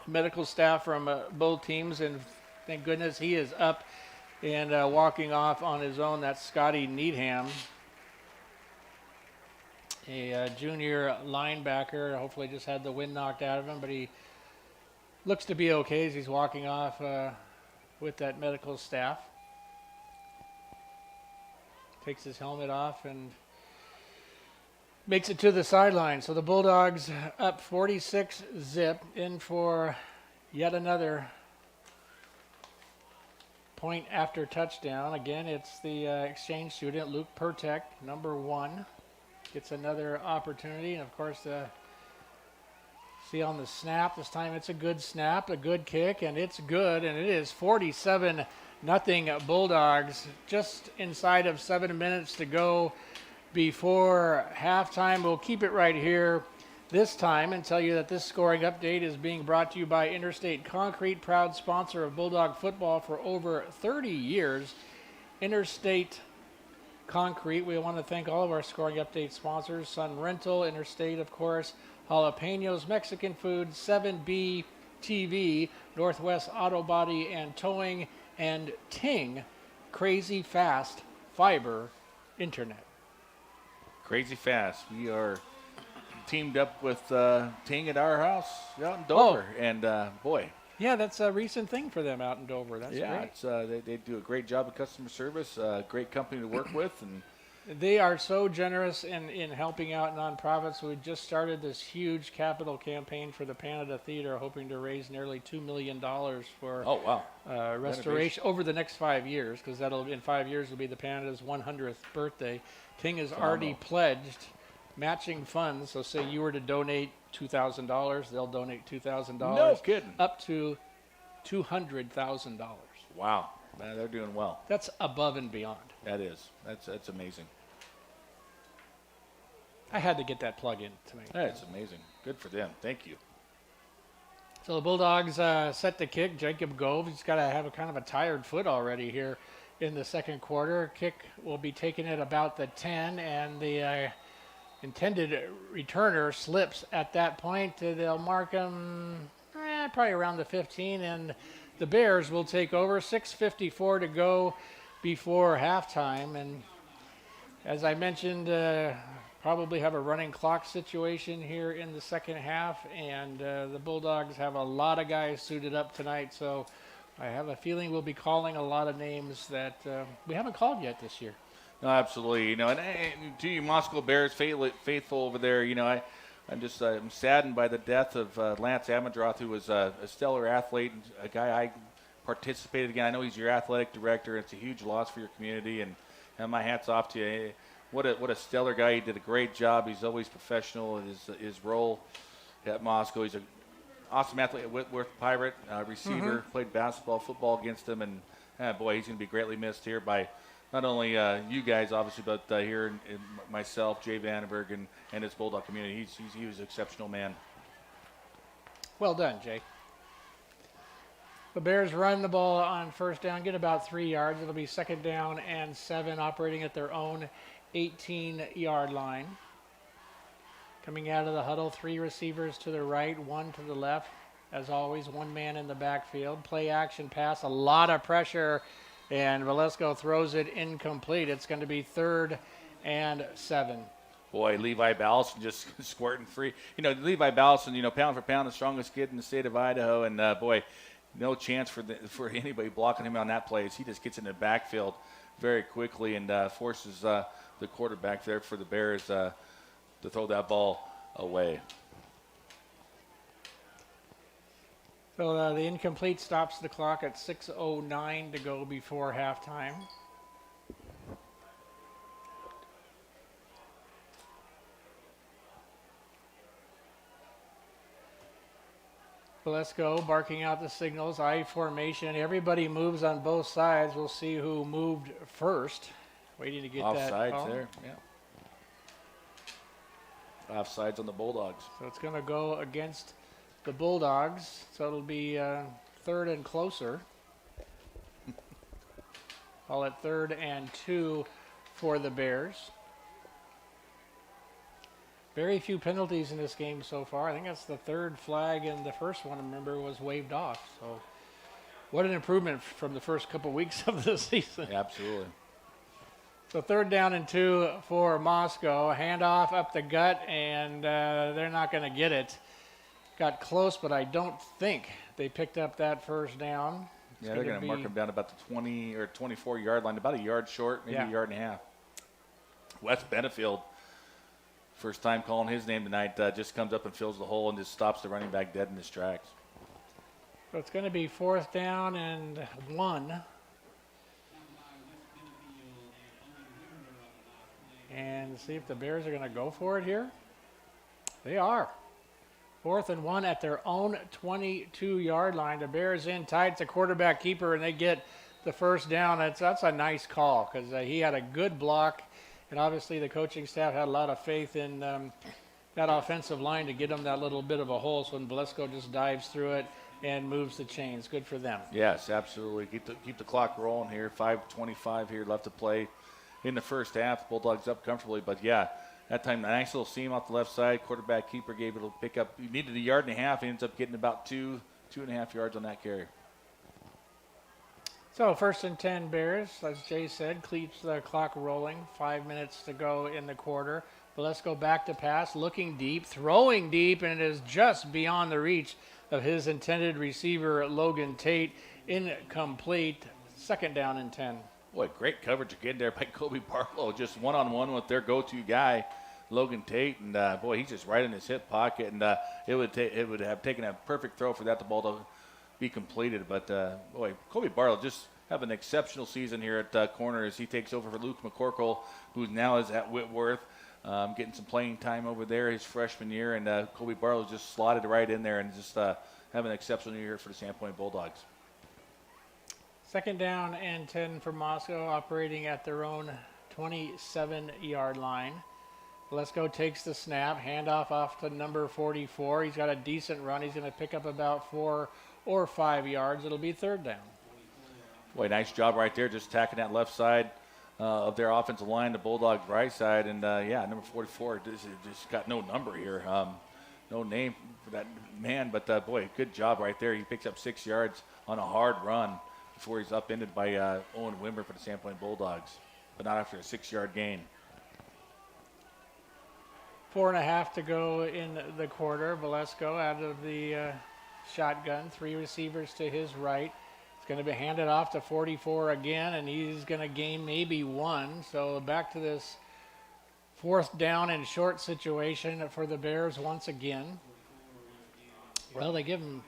medical staff from both teams, and thank goodness he is up and walking off on his own. That's Scotty Needham, a junior linebacker. Hopefully just had the wind knocked out of him, but he looks to be okay as he's walking off with that medical staff. Takes his helmet off and makes it to the sideline. So the Bulldogs up 46-zip, in for yet another point after touchdown. Again, it's the exchange student, Luke Pertek, number 1. Gets another opportunity. And, of course, see on the snap, this time it's a good snap, a good kick, and it's good. And it is 47-0 Bulldogs, just inside of 7 minutes to go before halftime. We'll keep it right here this time and tell you that this scoring update is being brought to you by Interstate Concrete, proud sponsor of Bulldog football for over 30 years. Interstate Concrete, we want to thank all of our scoring update sponsors: Sun Rental, Interstate, of course, Jalapenos Mexican Food, 7B TV, Northwest Auto Body and Towing, and Ting, Crazy Fast Fiber Internet. Crazy fast. We are teamed up with Ting at our house out in Dover, and boy. Yeah, that's a recent thing for them out in Dover. That's great. It's, they do a great job of customer service, great company to work with. And they are so generous in helping out nonprofits. We just started this huge capital campaign for the Canada Theater, hoping to raise nearly $2 million for restoration over the next 5 years, because in 5 years will be the Canada's 100th birthday. Ting has already pledged matching funds. So say you were to donate $2,000, they'll donate $2,000. No kidding. Up to $200,000. Wow, man, they're doing well. That's above and beyond. That is. That's amazing. I had to get that plug in tonight. That's amazing. Good for them. Thank you. So the Bulldogs set to kick. Jacob Gove, he's got to have a kind of a tired foot already here in the second quarter. Kick will be taken at about the 10, and the intended returner slips at that point. They'll mark him probably around the 15, and the Bears will take over. 6:54 to go before halftime, and as I mentioned, probably have a running clock situation here in the second half, and the Bulldogs have a lot of guys suited up tonight, so I have a feeling we'll be calling a lot of names that we haven't called yet this year. No, absolutely. You know, and to you Moscow Bears faithful over there, you know, I'm saddened by the death of Lance Amadroth, who was a stellar athlete, a guy I participated again. I know he's your athletic director. It's a huge loss for your community, and my hat's off to you. What a stellar guy. He did a great job. He's always professional in his role at Moscow. He's an awesome athlete at Whitworth Pirate, receiver, played basketball, football against him, and boy, he's going to be greatly missed here by not only you guys, obviously, but here in myself, Jay Vandenberg, and his Bulldog community. He was an exceptional man. Well done, Jay. The Bears run the ball on first down, get about 3 yards. It'll be second down and 7, operating at their own 18-yard line. Coming out of the huddle, 3 receivers to the right, 1 to the left. As always, 1 man in the backfield. Play action pass, a lot of pressure, and Velasco throws it incomplete. It's going to be 3rd and 7. Boy, Levi Ballison just squirting free. You know, Levi Ballison, you know, pound for pound, the strongest kid in the state of Idaho, and boy, no chance for anybody blocking him on that play as he just gets in the backfield very quickly and forces the quarterback there for the Bears to throw that ball away. So the incomplete stops the clock at 6:09 to go before halftime. Let's go, barking out the signals, I formation. Everybody moves on both sides. We'll see who moved first. Waiting to get that offsides call. there, yeah. Offsides on the Bulldogs. So it's going to go against the Bulldogs. So it'll be 3rd and closer. Call it 3rd and 2 for the Bears. Very few penalties in this game so far. I think that's the third flag, and the first one, remember, was waved off. So what an improvement from the first couple weeks of the season. Yeah, absolutely. So 3rd down and 2 for Moscow. Handoff up the gut, and they're not going to get it. Got close, but I don't think they picked up that first down. Yeah, they're going to mark them down about the 20 or 24-yard line, about a yard short, maybe a yard and a half. Wes Benefield, first time calling his name tonight, just comes up and fills the hole and just stops the running back dead in his tracks. So it's going to be 4th down and 1. And see if the Bears are going to go for it here. They are. 4th and 1 at their own 22-yard line. The Bears in tight. It's a quarterback keeper, and they get the first down. That's a nice call because he had a good block, and obviously the coaching staff had a lot of faith in that offensive line to get them that little bit of a hole. So when Velasco just dives through it and moves the chains. Good for them. Yes, absolutely. Keep the clock rolling here. 5:25 here left to play in the first half. Bulldogs up comfortably, but yeah, that time a nice little seam off the left side. Quarterback keeper gave it a pick up. He needed a yard and a half. He ends up getting about 2.5 yards on that carry. So 1st and 10 Bears, as Jay said, keeps the clock rolling. 5 minutes to go in the quarter. But let's go back to pass, looking deep, throwing deep, and it is just beyond the reach of his intended receiver, Logan Tate. Incomplete. 2nd down and 10. Boy, great coverage again there by Kobe Barlow. Just one-on-one with their go-to guy, Logan Tate. And, boy, he's just right in his hip pocket. And it would have taken a perfect throw for that ball to be completed. But, boy, Kobe Barlow just have an exceptional season here at corner as he takes over for Luke McCorkle, who now is at Whitworth, getting some playing time over there his freshman year. And Kobe Barlow just slotted right in there and just have an exceptional year for the Sandpoint Bulldogs. 2nd down and 10 for Moscow, operating at their own 27-yard line. Lesko takes the snap, handoff off to number 44. He's got a decent run. He's going to pick up about 4 or 5 yards. It'll be 3rd down. Boy, nice job right there, just attacking that left side of their offensive line, the Bulldogs' right side. And, yeah, number 44 just got no number here, no name for that man. But, boy, good job right there. He picks up 6 yards on a hard run before he's upended by Owen Wimber for the Sandpoint Bulldogs, but not after a 6-yard gain. 4.5 to go in the quarter. Velasco out of the shotgun, 3 receivers to his right. It's going to be handed off to 44 again, and he's going to gain maybe 1. So back to this 4th down and short situation for the Bears once again. Well, they give him,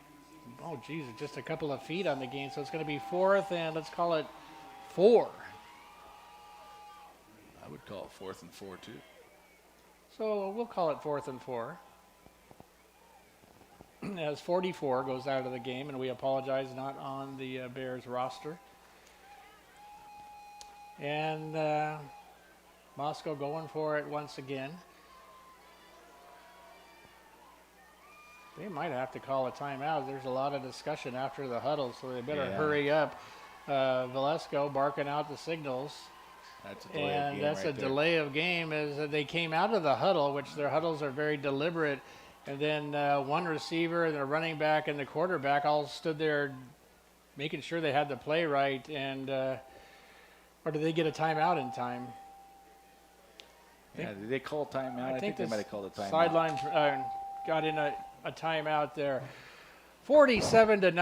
oh, geez, just a couple of feet on the game. So it's going to be 4th, and let's call it 4. I would call it 4th and 4, too. So we'll call it 4th and 4. As 44 goes out of the game, and we apologize, not on the Bears roster. And Moscow going for it once again. They might have to call a timeout. There's a lot of discussion after the huddle, so they better hurry up. Velasco barking out the signals. That's a delay of game. That's right a delay of game is that they came out of the huddle, which their huddles are very deliberate. And then one receiver and the running back and the quarterback all stood there making sure they had the play right. And or did they get a timeout in time? Yeah, did they call a timeout? I think they might have called a timeout. Sideline got in a timeout there. 47-0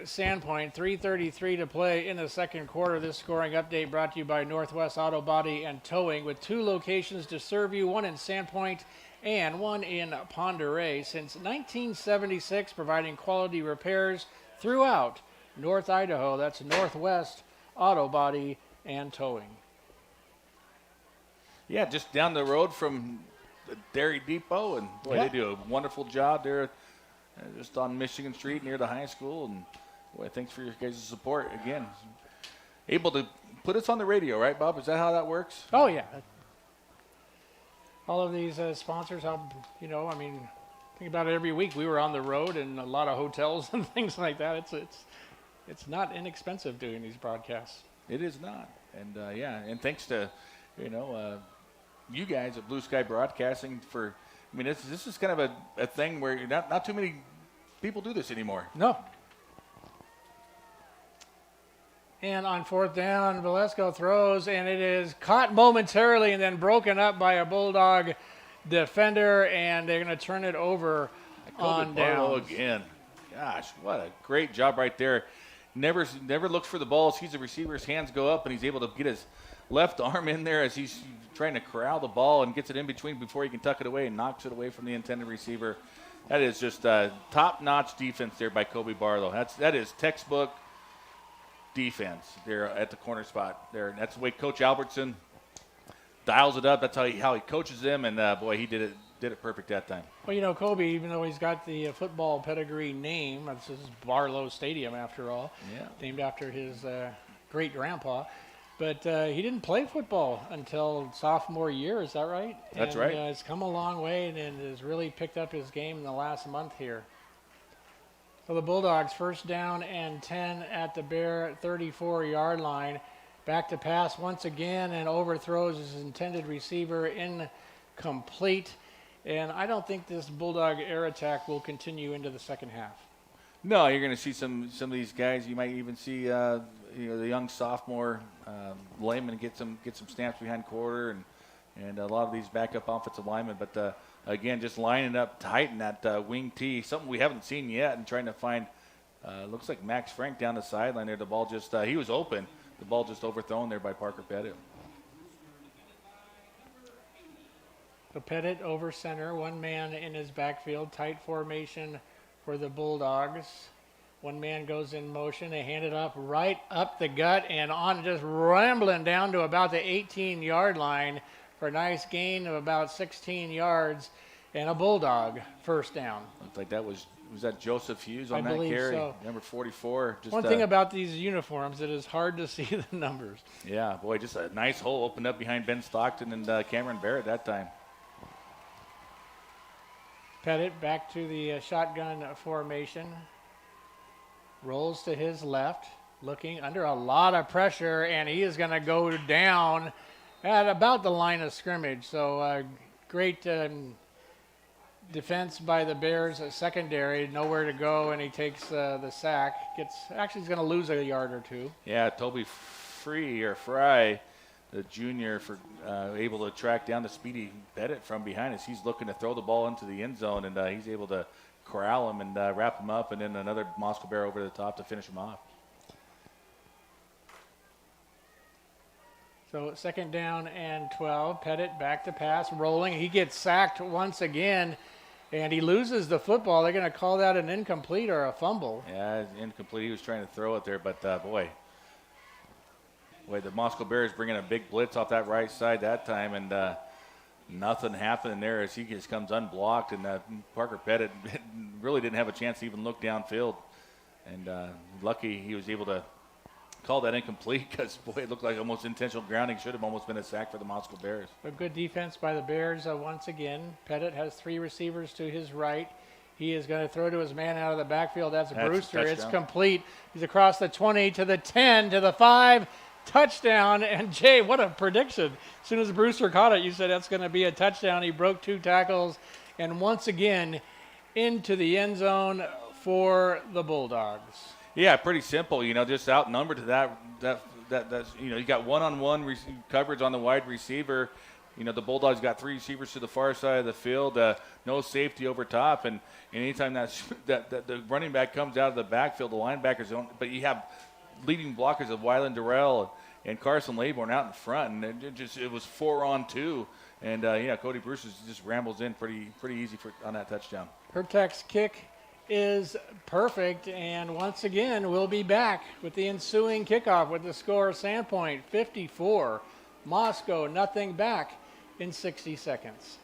Sandpoint, 3:33 to play in the second quarter. This scoring update brought to you by Northwest Auto Body and Towing, with 2 locations to serve you, one in Sandpoint and one in Ponderay. Since 1976, providing quality repairs throughout North Idaho. That's Northwest Auto Body and Towing. Yeah, just down the road from the Dairy Depot, and boy, they do a wonderful job there. Just on Michigan Street near the high school. And boy, thanks for your guys' support. Again, able to put us on the radio, right, Bob? Is that how that works? Oh, yeah. All of these sponsors help, you know, I mean, think about it every week. We were on the road in a lot of hotels and things like that. It's not inexpensive doing these broadcasts. It is not. And, yeah, and thanks to, you know, you guys at Blue Sky Broadcasting for I mean, this is kind of a thing where you're not too many people do this anymore. No. And on 4th down, Valesco throws, and it is caught momentarily and then broken up by a Bulldog defender, and they're going to turn it over on Barlow downs. again. Gosh, what a great job right there. Never looks for the ball, sees the receiver's hands go up, and he's able to get his left arm in there as he's trying to corral the ball and gets it in between before he can tuck it away and knocks it away from the intended receiver. That is just top-notch defense there by Kobe Barlow. That is textbook defense there at the corner spot there. That's the way Coach Albertson dials it up. That's how he coaches them, and boy, he did it perfect that time. Well, Kobe, even though he's got the football pedigree name, this is Barlow Stadium after all, named after his great-grandpa, but he didn't play football until sophomore year, is that right? That's right. He's come a long way and has really picked up his game in the last month here. So the Bulldogs 1st down and 10 at the Bear 34-yard line. Back to pass once again and overthrows his intended receiver, incomplete. And I don't think this Bulldog air attack will continue into the second half. No, you're going to see some of these guys. You might even see the young sophomore Lehman get some snaps behind quarter and a lot of these backup offensive linemen. But again, just lining up tight in that wing tee, something we haven't seen yet, and trying to find. Looks like Max Frank down the sideline there. The ball just he was open. The ball just overthrown there by Parker Pettit. So Pettit over center, one man in his backfield, tight formation for the Bulldogs. One man goes in motion. They hand it up right up the gut and on, just rambling down to about the 18-yard line for a nice gain of about 16 yards and a Bulldog 1st down. Looked like that was that Joseph Hughes on I that believe carry, so. number 44. One thing about these uniforms, it is hard to see the numbers. Yeah, boy, just a nice hole opened up behind Ben Stockton and Cameron Barrett that time. Pettit back to the shotgun formation. Rolls to his left, looking under a lot of pressure, and he is going to go down at about the line of scrimmage. So great defense by the Bears secondary, nowhere to go, and he takes the sack. He's going to lose a yard or two. Yeah, Toby Fry, the junior, for able to track down the speedy Pettit from behind us. He's looking to throw the ball into the end zone, and he's able to corral him and wrap him up, and then another Moscow Bear over the top to finish him off. So 2nd down and 12. Pettit back to pass, rolling. He gets sacked once again, and he loses the football. They're going to call that an incomplete or a fumble. Yeah, incomplete. He was trying to throw it there, but boy, the Moscow Bears bringing a big blitz off that right side that time, and nothing happening there as he just comes unblocked, and Parker Pettit really didn't have a chance to even look downfield. And lucky he was able to call that incomplete because, boy, it looked like almost intentional grounding. Should have almost been a sack for the Moscow Bears. But good defense by the Bears once again. Pettit has 3 receivers to his right. He is going to throw to his man out of the backfield. That's Brewster. It's complete. He's across the 20 to the 10 to the 5. Touchdown. And, Jay, what a prediction. As soon as Brewster caught it, you said that's going to be a touchdown. He broke 2 tackles. And once again, into the end zone for the Bulldogs. Yeah, pretty simple. Just outnumbered to that's you got one-on-one coverage on the wide receiver. The Bulldogs got 3 receivers to the far side of the field, no safety over top, and anytime that the running back comes out of the backfield, the linebackers don't. But you have leading blockers of Wyland Durrell and Carson Laybourne out in front, and it was 4-on-2, and Cody Bruce just rambles in pretty easy on that touchdown. Hertek's kick is perfect, and once again we'll be back with the ensuing kickoff with the score Sandpoint 54, Moscow nothing, back in 60 seconds.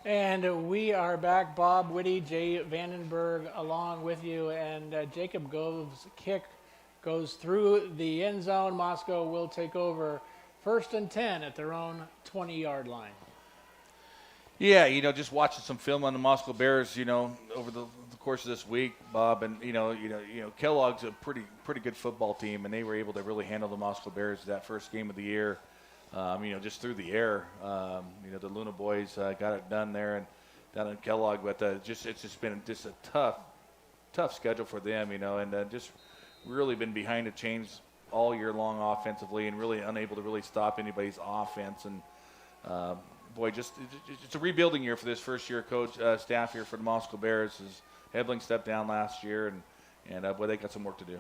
And we are back. Bob Whitty, Jay Vandenberg along with you. And Jacob Gove's kick goes through the end zone. Moscow will take over 1st and 10 at their own 20-yard line. Yeah, just watching some film on the Moscow Bears, over the course of this week, Bob, and Kellogg's a pretty good football team, and they were able to really handle the Moscow Bears that first game of the year. Just through the air. The Luna boys got it done there and down in Kellogg, but it's just been a tough schedule for them, and just really been behind the chains all year long offensively and really unable to really stop anybody's offense. And it's a rebuilding year for this first year coach staff here for the Moscow Bears. As Hebling stepped down last year, and they got some work to do.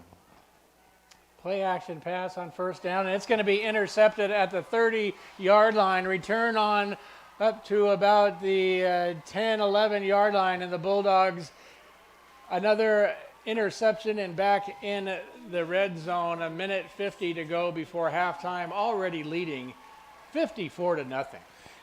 Play action pass on 1st down, and it's going to be intercepted at the 30-yard line. Return on up to about the 10, 11-yard line, and the Bulldogs another interception and back in the red zone. 1:50 to go before halftime, already leading 54-0.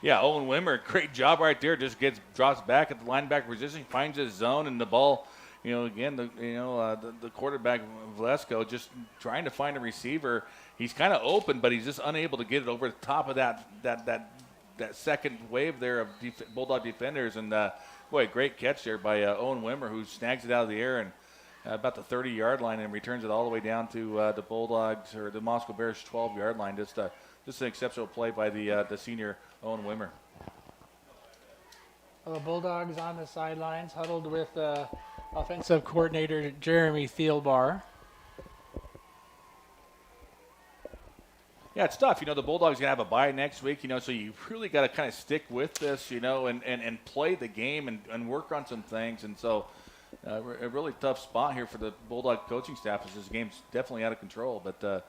Yeah, Owen Wimmer, great job right there. Just drops back at the linebacker position, finds his zone, and the ball. The quarterback Vlesko just trying to find a receiver. He's kind of open, but he's just unable to get it over the top of that second wave there of Bulldog defenders. And great catch there by Owen Wimmer, who snags it out of the air and about the 30-yard line and returns it all the way down to the Bulldogs or the Moscow Bears 12-yard line. Just an exceptional play by the senior Owen Wimmer. The Bulldogs on the sidelines, huddled with offensive coordinator Jeremy Thielbar. Yeah, it's tough. The Bulldogs going to have a bye next week, so you really got to kind of stick with this, and play the game and work on some things. And so a really tough spot here for the Bulldog coaching staff as this game's definitely out of control. But,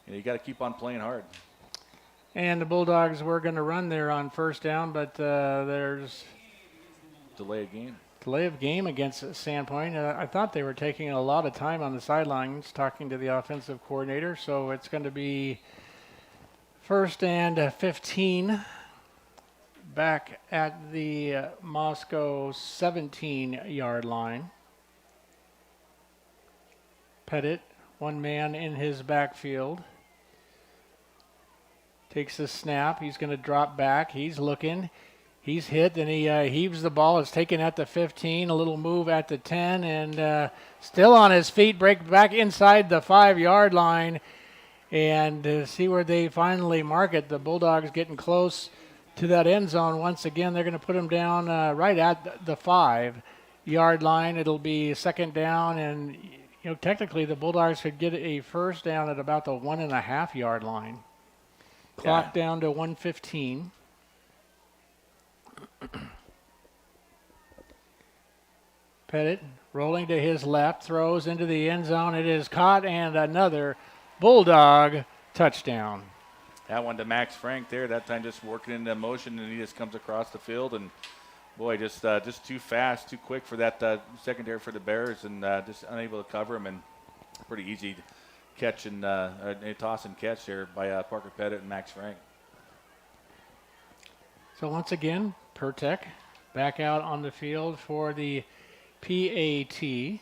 you got to keep on playing hard. And the Bulldogs were going to run there on 1st down, but there's delay of game against Sandpoint. I thought they were taking a lot of time on the sidelines talking to the offensive coordinator, so it's going to be 1st and 15 back at the Moscow 17-yard line. Pettit, one man in his backfield. Takes the snap. He's going to drop back. He's looking. He's hit, and he heaves the ball. It's taken at the 15, a little move at the 10, and still on his feet, break back inside the 5-yard line, and see where they finally mark it. The Bulldogs getting close to that end zone. Once again, they're going to put him down right at the 5-yard line. It'll be 2nd down, and technically the Bulldogs could get a 1st down at about the 1.5-yard line. Clock down to 1:15. Pettit rolling to his left, throws into the end zone. It is caught, and another Bulldog touchdown. That one to Max Frank there. That time just working into motion, and he just comes across the field. And, just too fast, too quick for that secondary for the Bears, and just unable to cover him. And pretty easy catch and a toss and catch there by Parker Pettit and Max Frank. So once again, Pertek back out on the field for the PAT.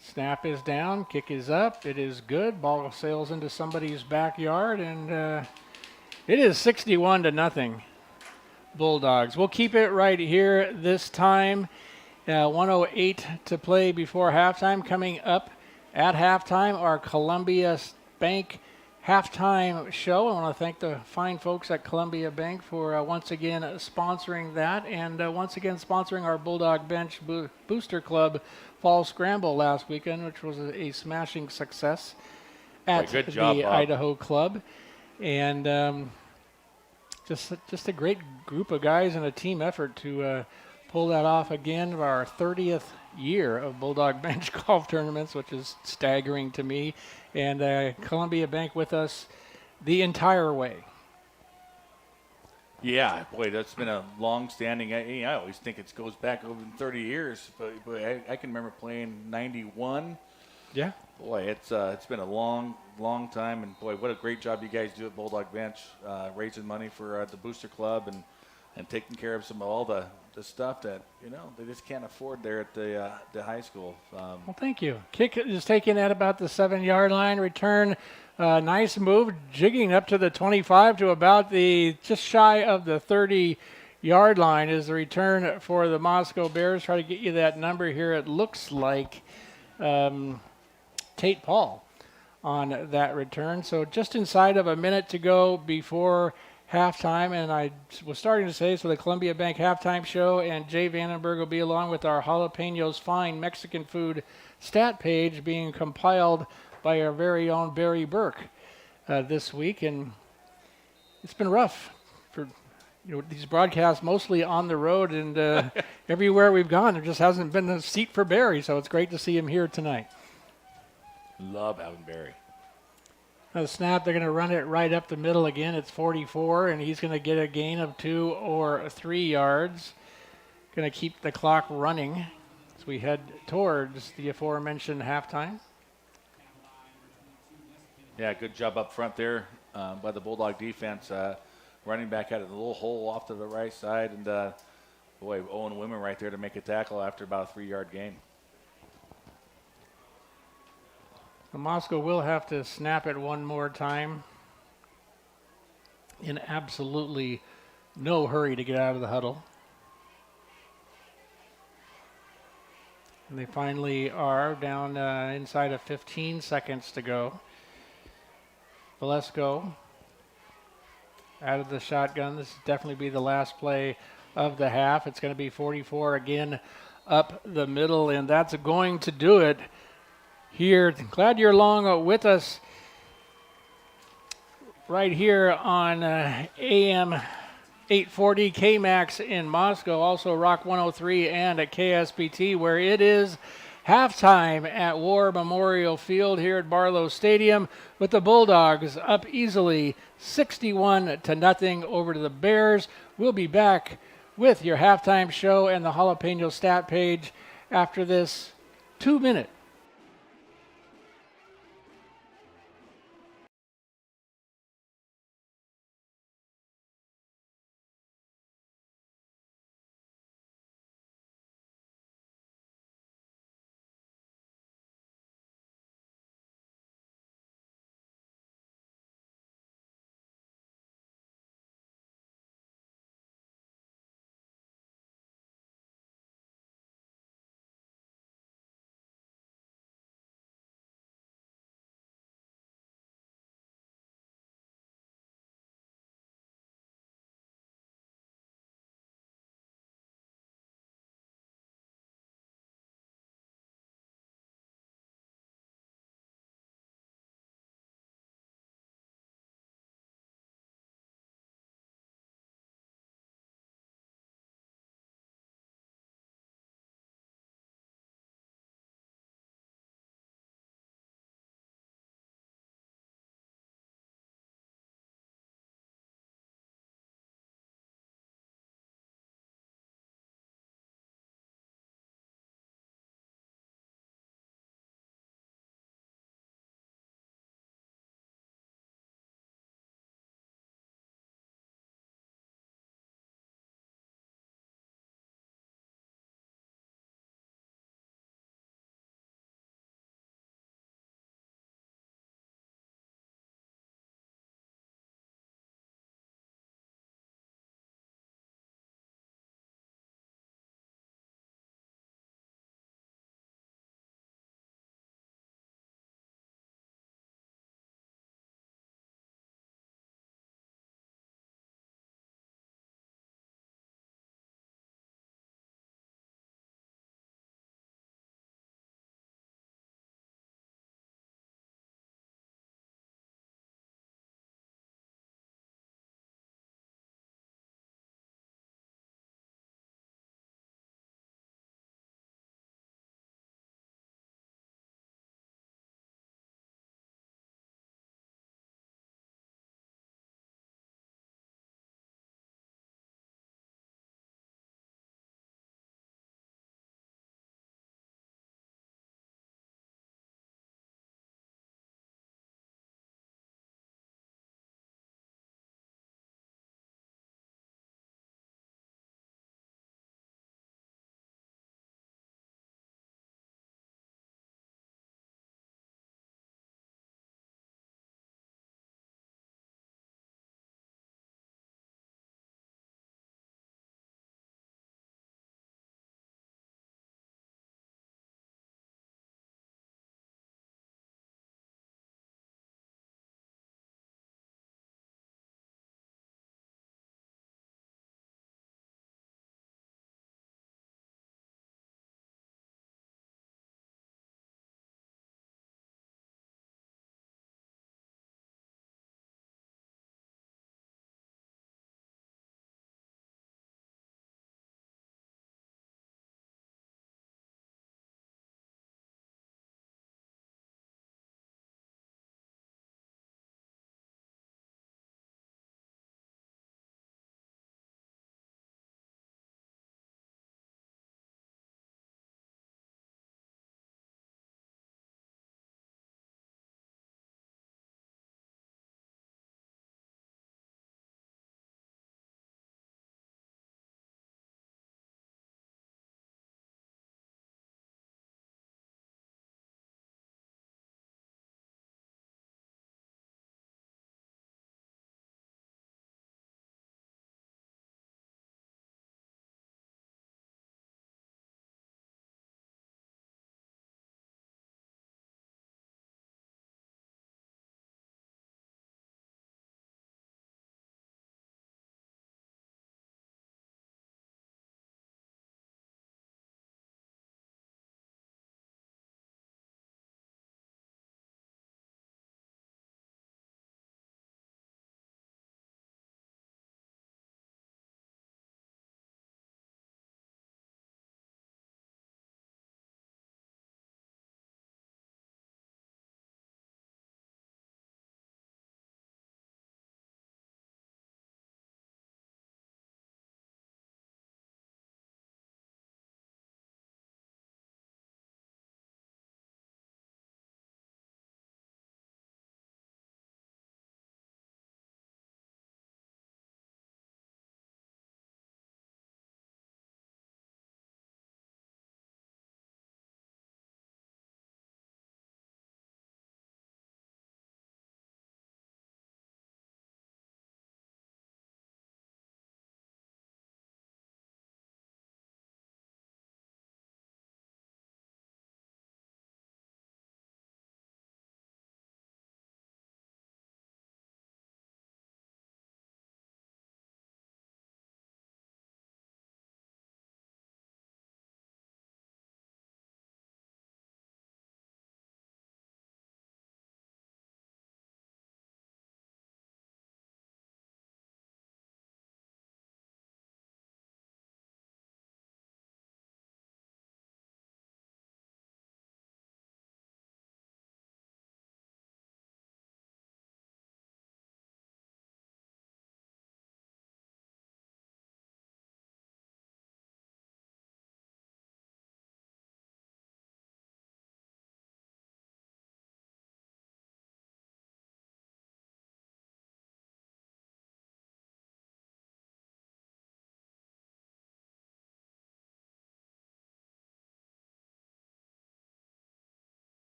Snap is down, kick is up, it is good. Ball sails into somebody's backyard, and it is 61-0 Bulldogs. We'll keep it right here this time. 1:08 to play before halftime. Coming up at halftime, our Columbia Bank halftime show. I want to thank the fine folks at Columbia Bank for once again sponsoring that, and once again sponsoring our Bulldog Bench Booster Club Fall Scramble last weekend, which was a smashing success at good job, the Bob. Idaho Club. And just a great group of guys and a team effort to pull that off again. Our 30th year of Bulldog Bench golf tournaments, which is staggering to me. And Columbia Bank with us the entire way. Yeah, boy, that's been a long-standing. I always think it goes back over 30 years, but I can remember playing '91. Yeah. Boy, it's been a long time, and boy, what a great job you guys do at Bulldog Bench, raising money for the Booster Club and taking care of some of all the stuff that they just can't afford there at the high school. Well, thank you. Kick is taken at about the 7-yard line. Return, nice move, jigging up to the 25 to about just shy of the 30-yard line is the return for the Moscow Bears. Try to get you that number here. It looks like Tate Paul on that return. So just inside of a minute to go before halftime, and I was starting to say, so the Columbia Bank halftime show, and Jay Vandenberg will be along with our Jalapenos Fine Mexican Food stat page being compiled by our very own Barry Burke this week, and it's been rough for these broadcasts, mostly on the road, and everywhere we've gone, there just hasn't been a seat for Barry, so it's great to see him here tonight. Love having Barry. The snap, they're going to run it right up the middle again. It's 44, and he's going to get a gain of 2 or 3 yards. Going to keep the clock running as we head towards the aforementioned halftime. Yeah, good job up front there by the Bulldog defense. Running back out of the little hole off to the right side, and boy, Owen Women right there to make a tackle after about a 3-yard gain. Moscow will have to snap it one more time in absolutely no hurry to get out of the huddle. And they finally are down inside of 15 seconds to go. Valesco out of the shotgun. This will definitely be the last play of the half. It's going to be 44 again up the middle, and that's going to do it here. Glad you're along with us right here on AM 840 KMAX in Moscow, also Rock 103 and at KSPT, where it is halftime at War Memorial Field here at Barlow Stadium, with the Bulldogs up easily 61-0 over to the Bears. We'll be back with your halftime show and the Jalapeno stat page after this 2-minute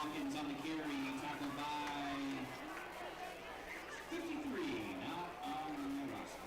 Hawkins on the carry, tackled by 53, not on the roster.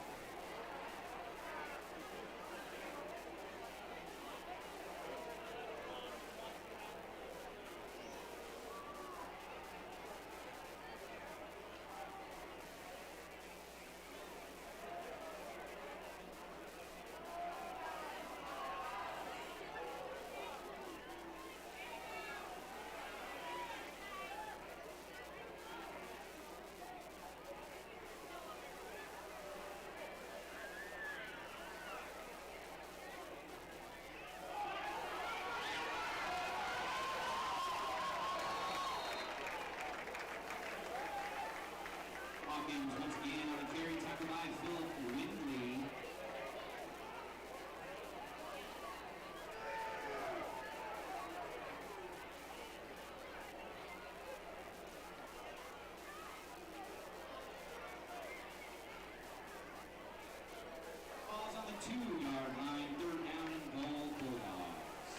Hawkins once again on the carry, tackled by Philip Windley. Ball's on the 2-yard line, 3rd down and goal, Bulldogs.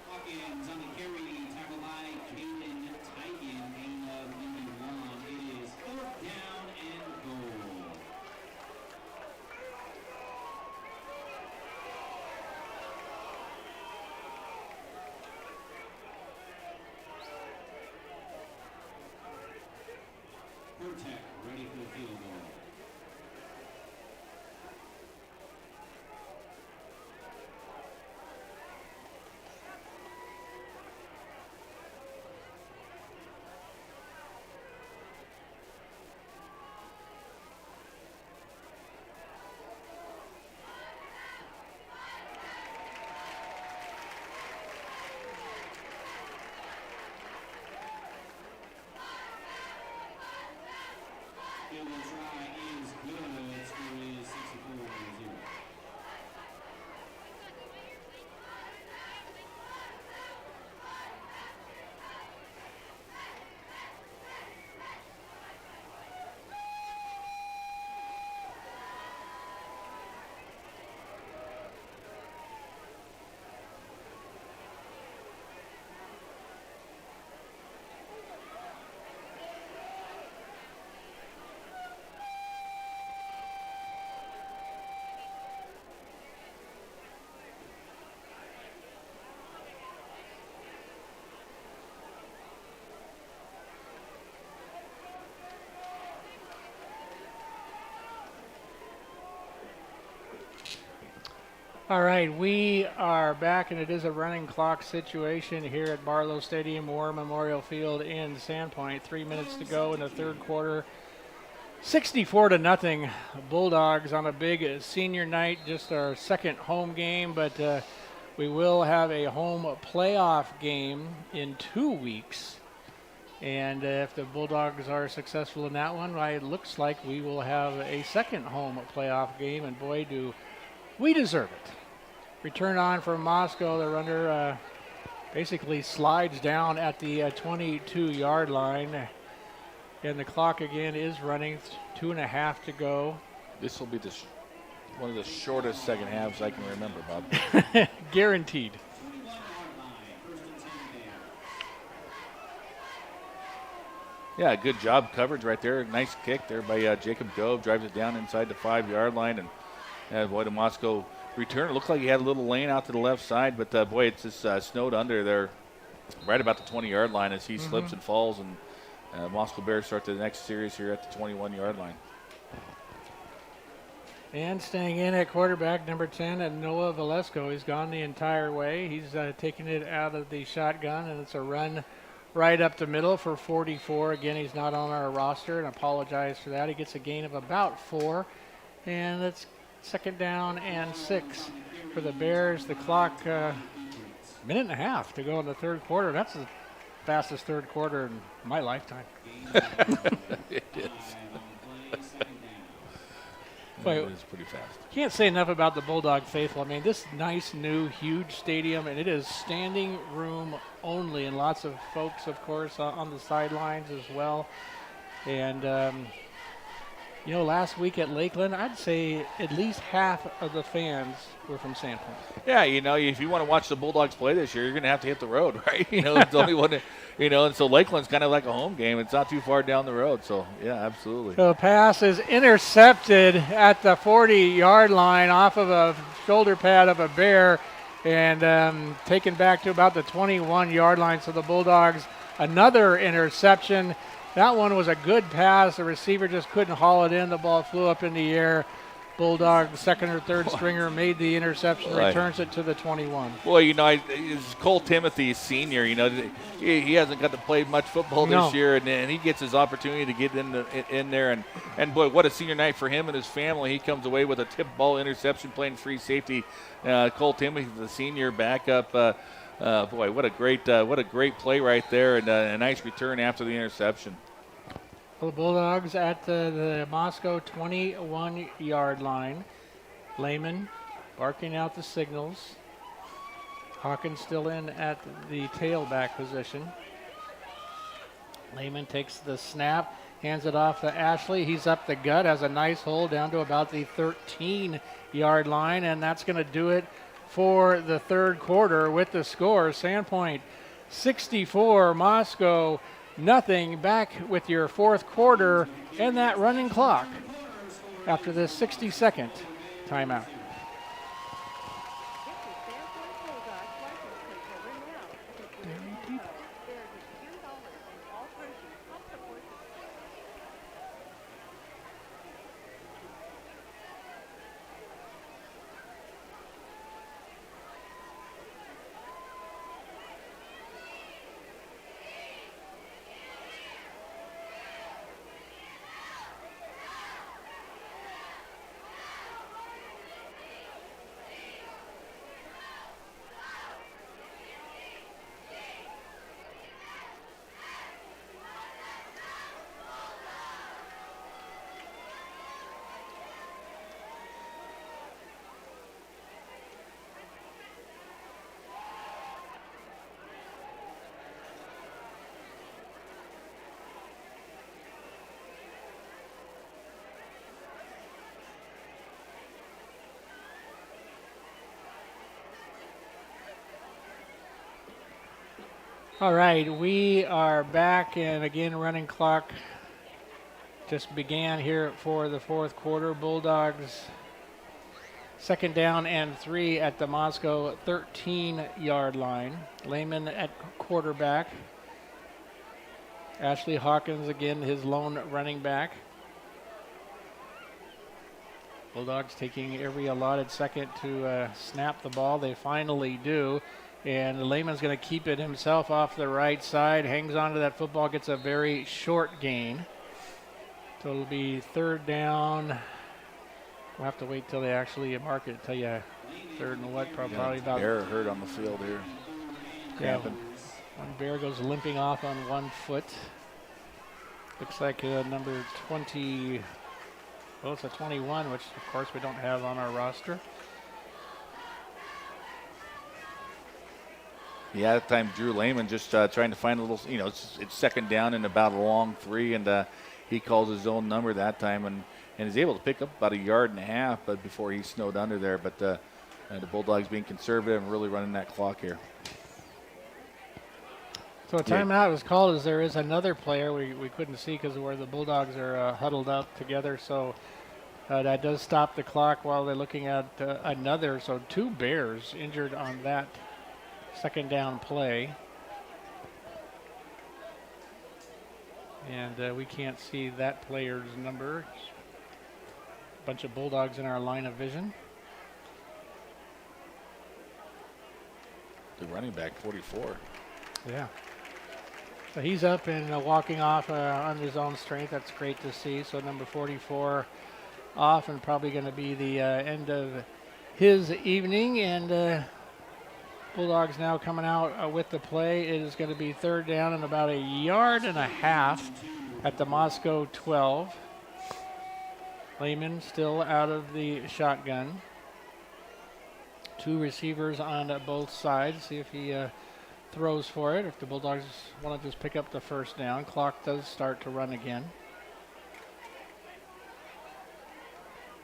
Hawkins on the carry, tackled by Caden Tigan, gain of 1. It is 4th down and goal. Protect, ready for the field goal. Field goal try is good. Score is 64-0. All right, we are back, and it is a running clock situation here at Barlow Stadium, War Memorial Field in Sandpoint. 3 minutes to go in the third quarter. 64-0 Bulldogs on a big senior night, just our second home game, but we will have a home playoff game in 2 weeks. And if the Bulldogs are successful in that one, it looks like we will have a second home playoff game, and boy, do we deserve it. Return on from Moscow. The runner basically slides down at the 22-yard line. And the clock again is running. 2.5 to go. This will be one of the shortest second halves I can remember, Bob. Guaranteed. 21-yard line, 1st and 10 there. Yeah, good job coverage right there. Nice kick there by Jacob Dove. Drives it down inside the 5-yard line. And boy, the Moscow return. It looked like he had a little lane out to the left side, but boy, it's just snowed under there right about the 20-yard line as he slips and falls. And Moscow Bears start the next series here at the 21-yard line. And staying in at quarterback, number 10, and Noah Valesco. He's gone the entire way. He's taking it out of the shotgun, and it's a run right up the middle for 44. Again, he's not on our roster, and apologize for that. He gets a gain of about 4, and it's 2nd down and 6 for the Bears. The clock, minute and a half to go in the third quarter. That's fastest third quarter in my lifetime. It is. Wait, It is pretty fast. can't say enough about the Bulldog faithful. I mean, this nice, new, huge stadium, and it is standing room only, and lots of folks, of course, on the sidelines as well. And, last week at Lakeland, I'd say at least half of the fans were from Sandpoint. Yeah, if you want to watch the Bulldogs play this year, you're going to have to hit the road, right? It's the only one, and so Lakeland's kind of like a home game. It's not too far down the road, so yeah, absolutely. The pass is intercepted at the 40-yard line off of a shoulder pad of a Bear and taken back to about the 21-yard line. So the Bulldogs, another interception. That one was a good pass. The receiver just couldn't haul it in. The ball flew up in the air. Bulldog, second or third stringer, made the interception, returns it to the 21. Boy, it's Cole Timothy, senior. He hasn't got to play much football this year, and he gets his opportunity to get in there. And boy, what a senior night for him and his family. He comes away with a tip ball interception, playing free safety. Cole Timothy, the senior backup. Boy, what a great play right there, and a nice return after the interception. The Bulldogs at the Moscow 21-yard line. Lehman barking out the signals. Hawkins still in at the tailback position. Lehman takes the snap, hands it off to Ashley. He's up the gut, has a nice hold down to about the 13-yard line, and that's going to do it for the third quarter with the score. Sandpoint 64, Moscow nothing. Back with your fourth quarter and that running clock after the 60-second timeout. All right, we are back, and again, running clock just began here for the fourth quarter. Bulldogs, second down and 3 at the Moscow 13-yard line. Lehman at quarterback. Ashley Hawkins, again, his lone running back. Bulldogs taking every allotted second to snap the ball. They finally do. And Lehman's going to keep it himself off the right side, hangs onto that football, gets a very short gain. So it'll be third down. We'll have to wait till they actually mark it, tell you third and what, probably about. Bear hurt on the field here. Cramping. One Bear goes limping off on one foot. Looks like number 20, well, it's a 21, which of course we don't have on our roster. Yeah, at the time, Drew Lehman just trying to find a little, it's second down and about a long 3, and he calls his own number that time and is able to pick up about 1.5 yards, but before he snowed under there. But the Bulldogs being conservative and really running that clock here. So a timeout was called as there is another player we couldn't see because of where the Bulldogs are huddled up together. So that does stop the clock while they're looking at another. So 2 Bears injured on that second down play. And we can't see that player's number. A bunch of Bulldogs in our line of vision. The running back, 44. Yeah. So he's up and walking off on his own strength. That's great to see. So number 44 off, and probably going to be the end of his evening. And Bulldogs now coming out with the play. It is going to be third down and about 1.5 yards at the Moscow 12. Lehman still out of the shotgun. 2 receivers on both sides. See if he throws for it. If the Bulldogs want to just pick up the first down. Clock does start to run again.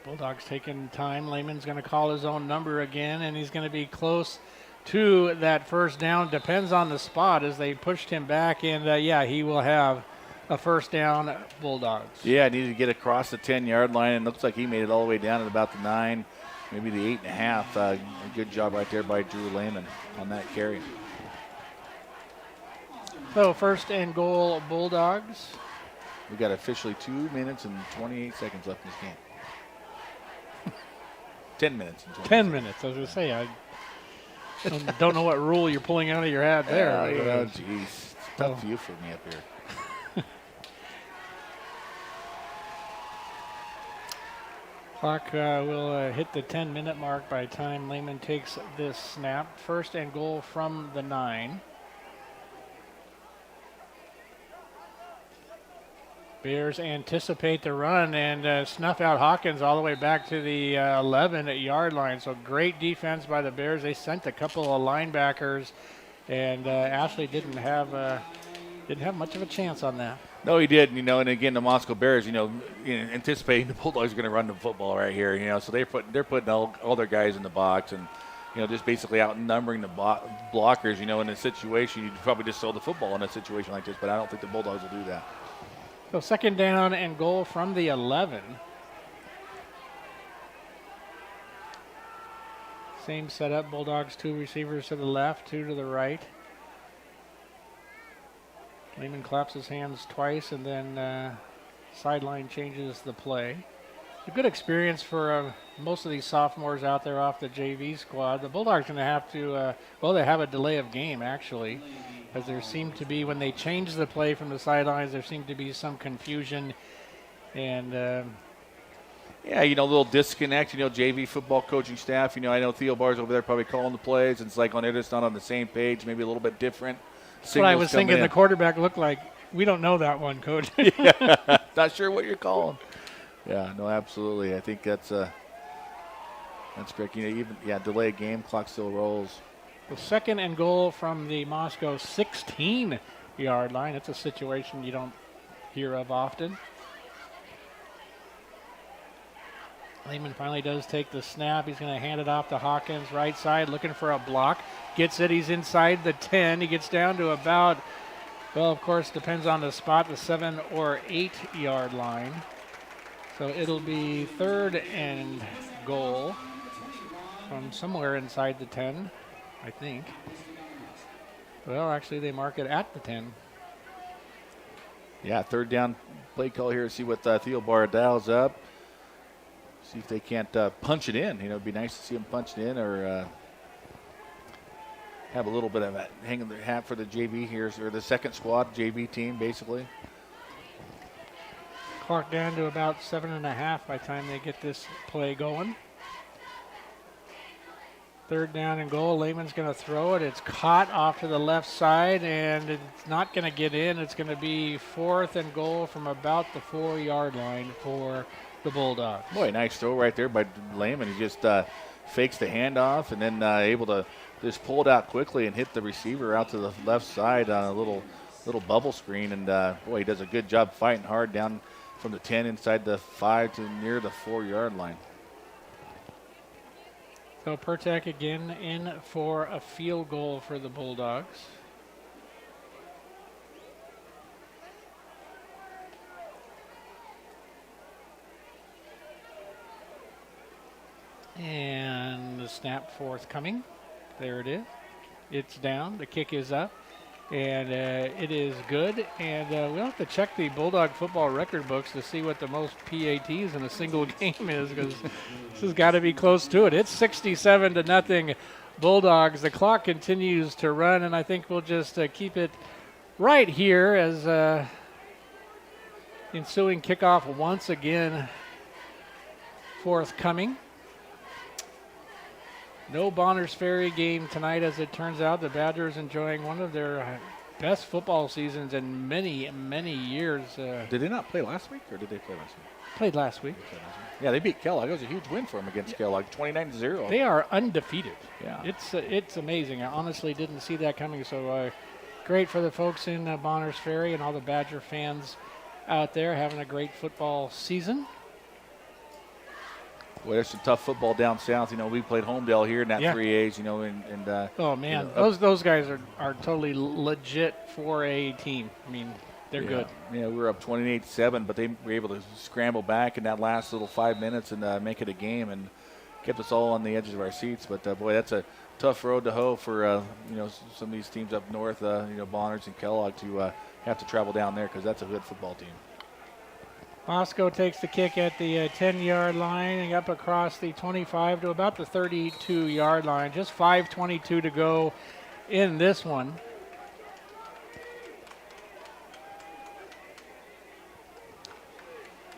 Bulldogs taking time. Lehman's going to call his own number again, and he's going to be close to that first down. Depends on the spot as they pushed him back, and yeah, he will have a first down, Bulldogs. Yeah, I needed to get across the 10-yard line, and looks like he made it all the way down at about the 9, maybe the 8.5. A good job right there by Drew Lehman on that carry. So first and goal, Bulldogs. We got officially 2 minutes and 28 seconds left in this game. 10 minutes. And 10 minutes. I was going to say, I don't know what rule you're pulling out of your hat there. Oh, geez. It's tough view for me up here. Clock will hit the 10-minute mark by the time Lehman takes this snap. First and goal from the 9. Bears anticipate the run and snuff out Hawkins all the way back to the 11-yard line. So great defense by the Bears. They sent a couple of linebackers, and Ashley didn't have much of a chance on that. No, he did. And again, the Moscow Bears, anticipating the Bulldogs are going to run the football right here. So they're putting all their guys in the box and, just basically outnumbering the blockers. In a situation, you'd probably just throw the football in a situation like this, but I don't think the Bulldogs will do that. So second down and goal from the 11. Same setup. Bulldogs 2 receivers to the left, 2 to the right. Lehman claps his hands twice and then sideline changes the play. A good experience for most of these sophomores out there off the JV squad. The Bulldogs going to have to, they have a delay of game actually. As there seemed to be, when they changed the play from the sidelines, there seemed to be some confusion. And yeah, a little disconnect, JV football coaching staff. I know Theo Barr's over there probably calling the plays. And it's like they're just not on the same page, maybe a little bit different. That's what I was thinking. The quarterback looked like, we don't know that one, Coach. Yeah, not sure what you're calling. Yeah, no, absolutely. I think that's correct. Delay game, clock still rolls. The second and goal from the Moscow 16-yard line. It's a situation you don't hear of often. Lehman finally does take the snap. He's going to hand it off to Hawkins, right side, looking for a block. Gets it. He's inside the 10. He gets down to about, of course, depends on the spot, the 7 or 8-yard line. So it'll be third and goal from somewhere inside the 10. I think. Well, actually, they mark it at the 10. Yeah, third down play call here. See what Theo Barr dials up. See if they can't punch it in. It'd be nice to see them punch it in or have a little bit of that hanging their hat for the JV here, or the second squad JV team, basically. Clock down to about 7.5 by the time they get this play going. Third down and goal. Lehman's going to throw it. It's caught off to the left side, and it's not going to get in. It's going to be fourth and goal from about the 4-yard line for the Bulldogs. Boy, nice throw right there by Lehman. He just fakes the handoff and then able to just pull it out quickly and hit the receiver out to the left side on a little bubble screen. And, he does a good job fighting hard down from the 10 inside the 5 to near the 4-yard line. So Pertek again in for a field goal for the Bulldogs. And the snap forthcoming. There it is. It's down. The kick is up. And it is good. And we'll have to check the Bulldog football record books to see what the most PATs in a single game is, because this has got to be close to it. It's 67-0 Bulldogs. The clock continues to run, and I think we'll just keep it right here as ensuing kickoff once again forthcoming. No Bonners Ferry game tonight, as it turns out. The Badgers enjoying one of their best football seasons in many, many years. Did they not play last week, or did they play last week? Played last week. Yeah, they beat Kellogg. It was a huge win for them against Kellogg, 29-0. They are undefeated. Yeah. It's amazing. I honestly didn't see that coming. So great for the folks in Bonners Ferry and all the Badger fans out there having a great football season. Well, there's some tough football down south. We played Homedale here in that 3As, Oh, man. Those guys are totally legit 4A team. I mean, they're good. Yeah, we were up 28-7, but they were able to scramble back in that last little 5 minutes and make it a game and kept us all on the edges of our seats. But, boy, that's a tough road to hoe for, some of these teams up north, Bonners and Kellogg to have to travel down there because that's a good football team. Moscow takes the kick at the 10-yard line and up across the 25 to about the 32-yard line. Just 5:22 to go in this one.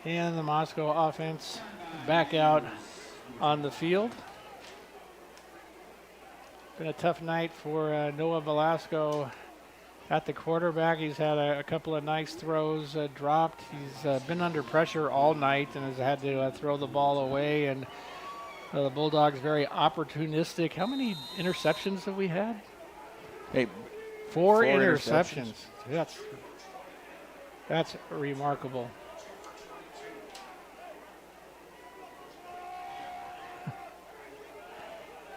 And the Moscow offense back out on the field. Been a tough night for Noah Velasco at the quarterback. He's had a couple of nice throws dropped. He's been under pressure all night and has had to throw the ball away. And the Bulldogs very opportunistic. How many interceptions have we had? Hey, Four interceptions. That's remarkable.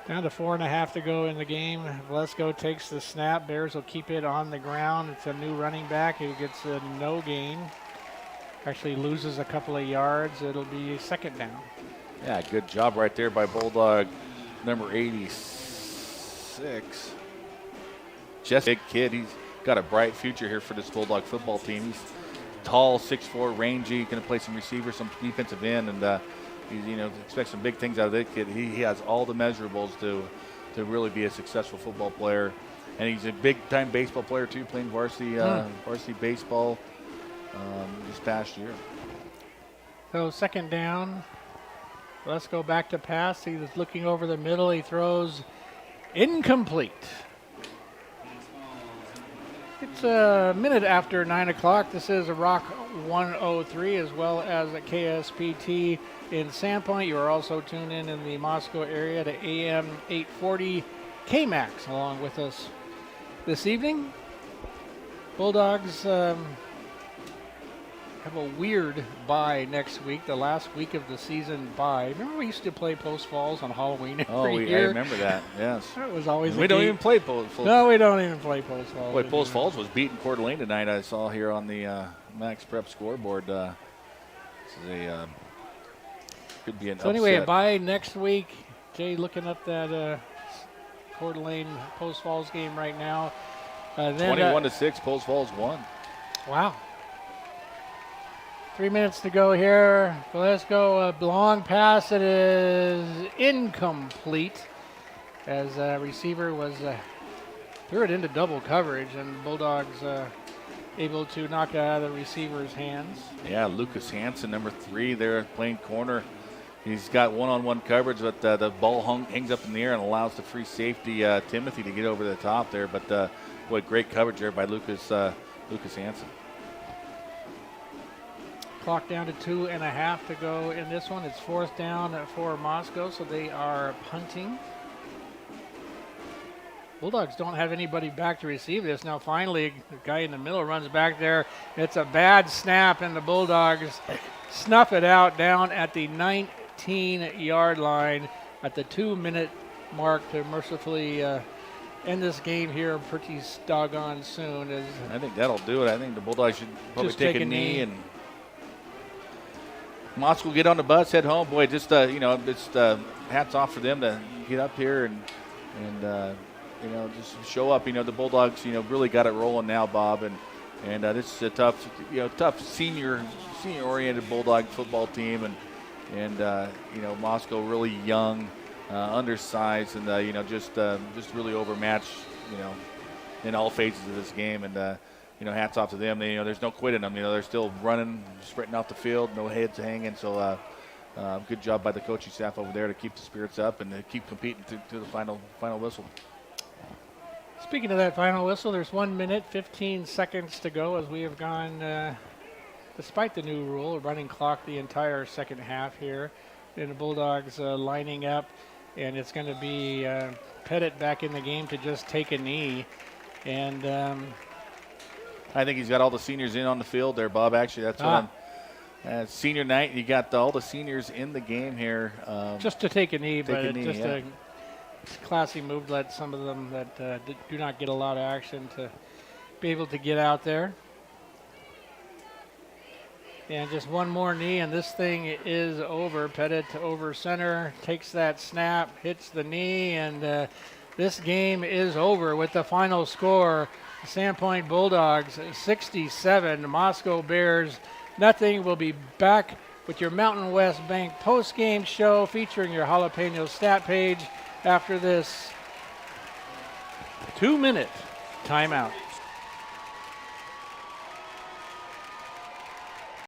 Down to 4.5 to go in the game. Velasco takes the snap. Bears will keep it on the ground. It's a new running back who gets a no gain. Actually loses a couple of yards. It'll be second down. Yeah, good job right there by Bulldog number 86. Just a big kid. He's got a bright future here for this Bulldog football team. He's tall, 6'4", rangy. Going to play some receiver, some defensive end, and expect some big things out of that kid. He has all the measurables to really be a successful football player, and he's a big-time baseball player too, playing varsity baseball this past year. So second down. Let's go back to pass. He was looking over the middle. He throws incomplete. It's a minute after 9 o'clock. This is a Rock 103 as well as a KSPT in Sandpoint. You are also tuned in the Moscow area to AM 840 KMAX along with us this evening. Bulldogs have a weird bye next week, the last week of the season bye. Remember we used to play Post Falls on Halloween every year? I remember that, yes. That was always we don't even play Post Falls. No, we don't even play Post Falls. Boy, Post Falls was beating Coeur d'Alene tonight. I saw here on the Max Prep scoreboard. This is could be an upset. So anyway, bye next week. Jay looking up that Coeur d'Alene Post Falls game right now. 21-6, Post Falls won. Wow. 3 minutes to go here. Let's go. A long pass. It is incomplete as receiver was threw it into double coverage, and Bulldogs able to knock it out of the receiver's hands. Yeah, Lucas Hansen, number 3 there playing corner. He's got one-on-one coverage, but the ball hangs up in the air and allows the free safety, Timothy, to get over the top there. But, boy, great coverage there by Lucas Hansen. Clock down to 2.5 to go in this one. It's fourth down for Moscow, so they are punting. Bulldogs don't have anybody back to receive this. Now finally, the guy in the middle runs back there. It's a bad snap, and the Bulldogs snuff it out down at the 19-yard line at the 2-minute mark to mercifully end this game here pretty doggone soon. I think that'll do it. I think the Bulldogs should probably take a knee and Moscow get on the bus, head home. Boy, just hats off for them to get up here and just show up. The Bulldogs, really got it rolling now, Bob, and this is a tough senior-oriented Bulldog football team, and Moscow really young, undersized, and just really overmatched, in all phases of this game, and. Hats off to them. There's no quit in them. They're still running, sprinting out the field, no heads hanging. So, Good job by the coaching staff over there to keep the spirits up and to keep competing to the final whistle. Speaking of that final whistle, there's 1 minute, 15 seconds to go as we have gone, despite the new rule, a running clock the entire second half here. And the Bulldogs lining up, and it's going to be Pettit back in the game to just take a knee. And I think he's got all the seniors in on the field there, Bob. Actually, that's what I'm. Senior night, you got all the seniors in the game here. Just to take a knee, but just yeah. a classy move to let some of them that do not get a lot of action to be able to get out there. And just one more knee, and this thing is over. Pettit over center, takes that snap, hits the knee, and this game is over with the final score. Sandpoint Bulldogs 67, Moscow Bears nothing. We'll be back with your Mountain West Bank post-game show featuring your Jalapeno stat page after this 2-minute timeout.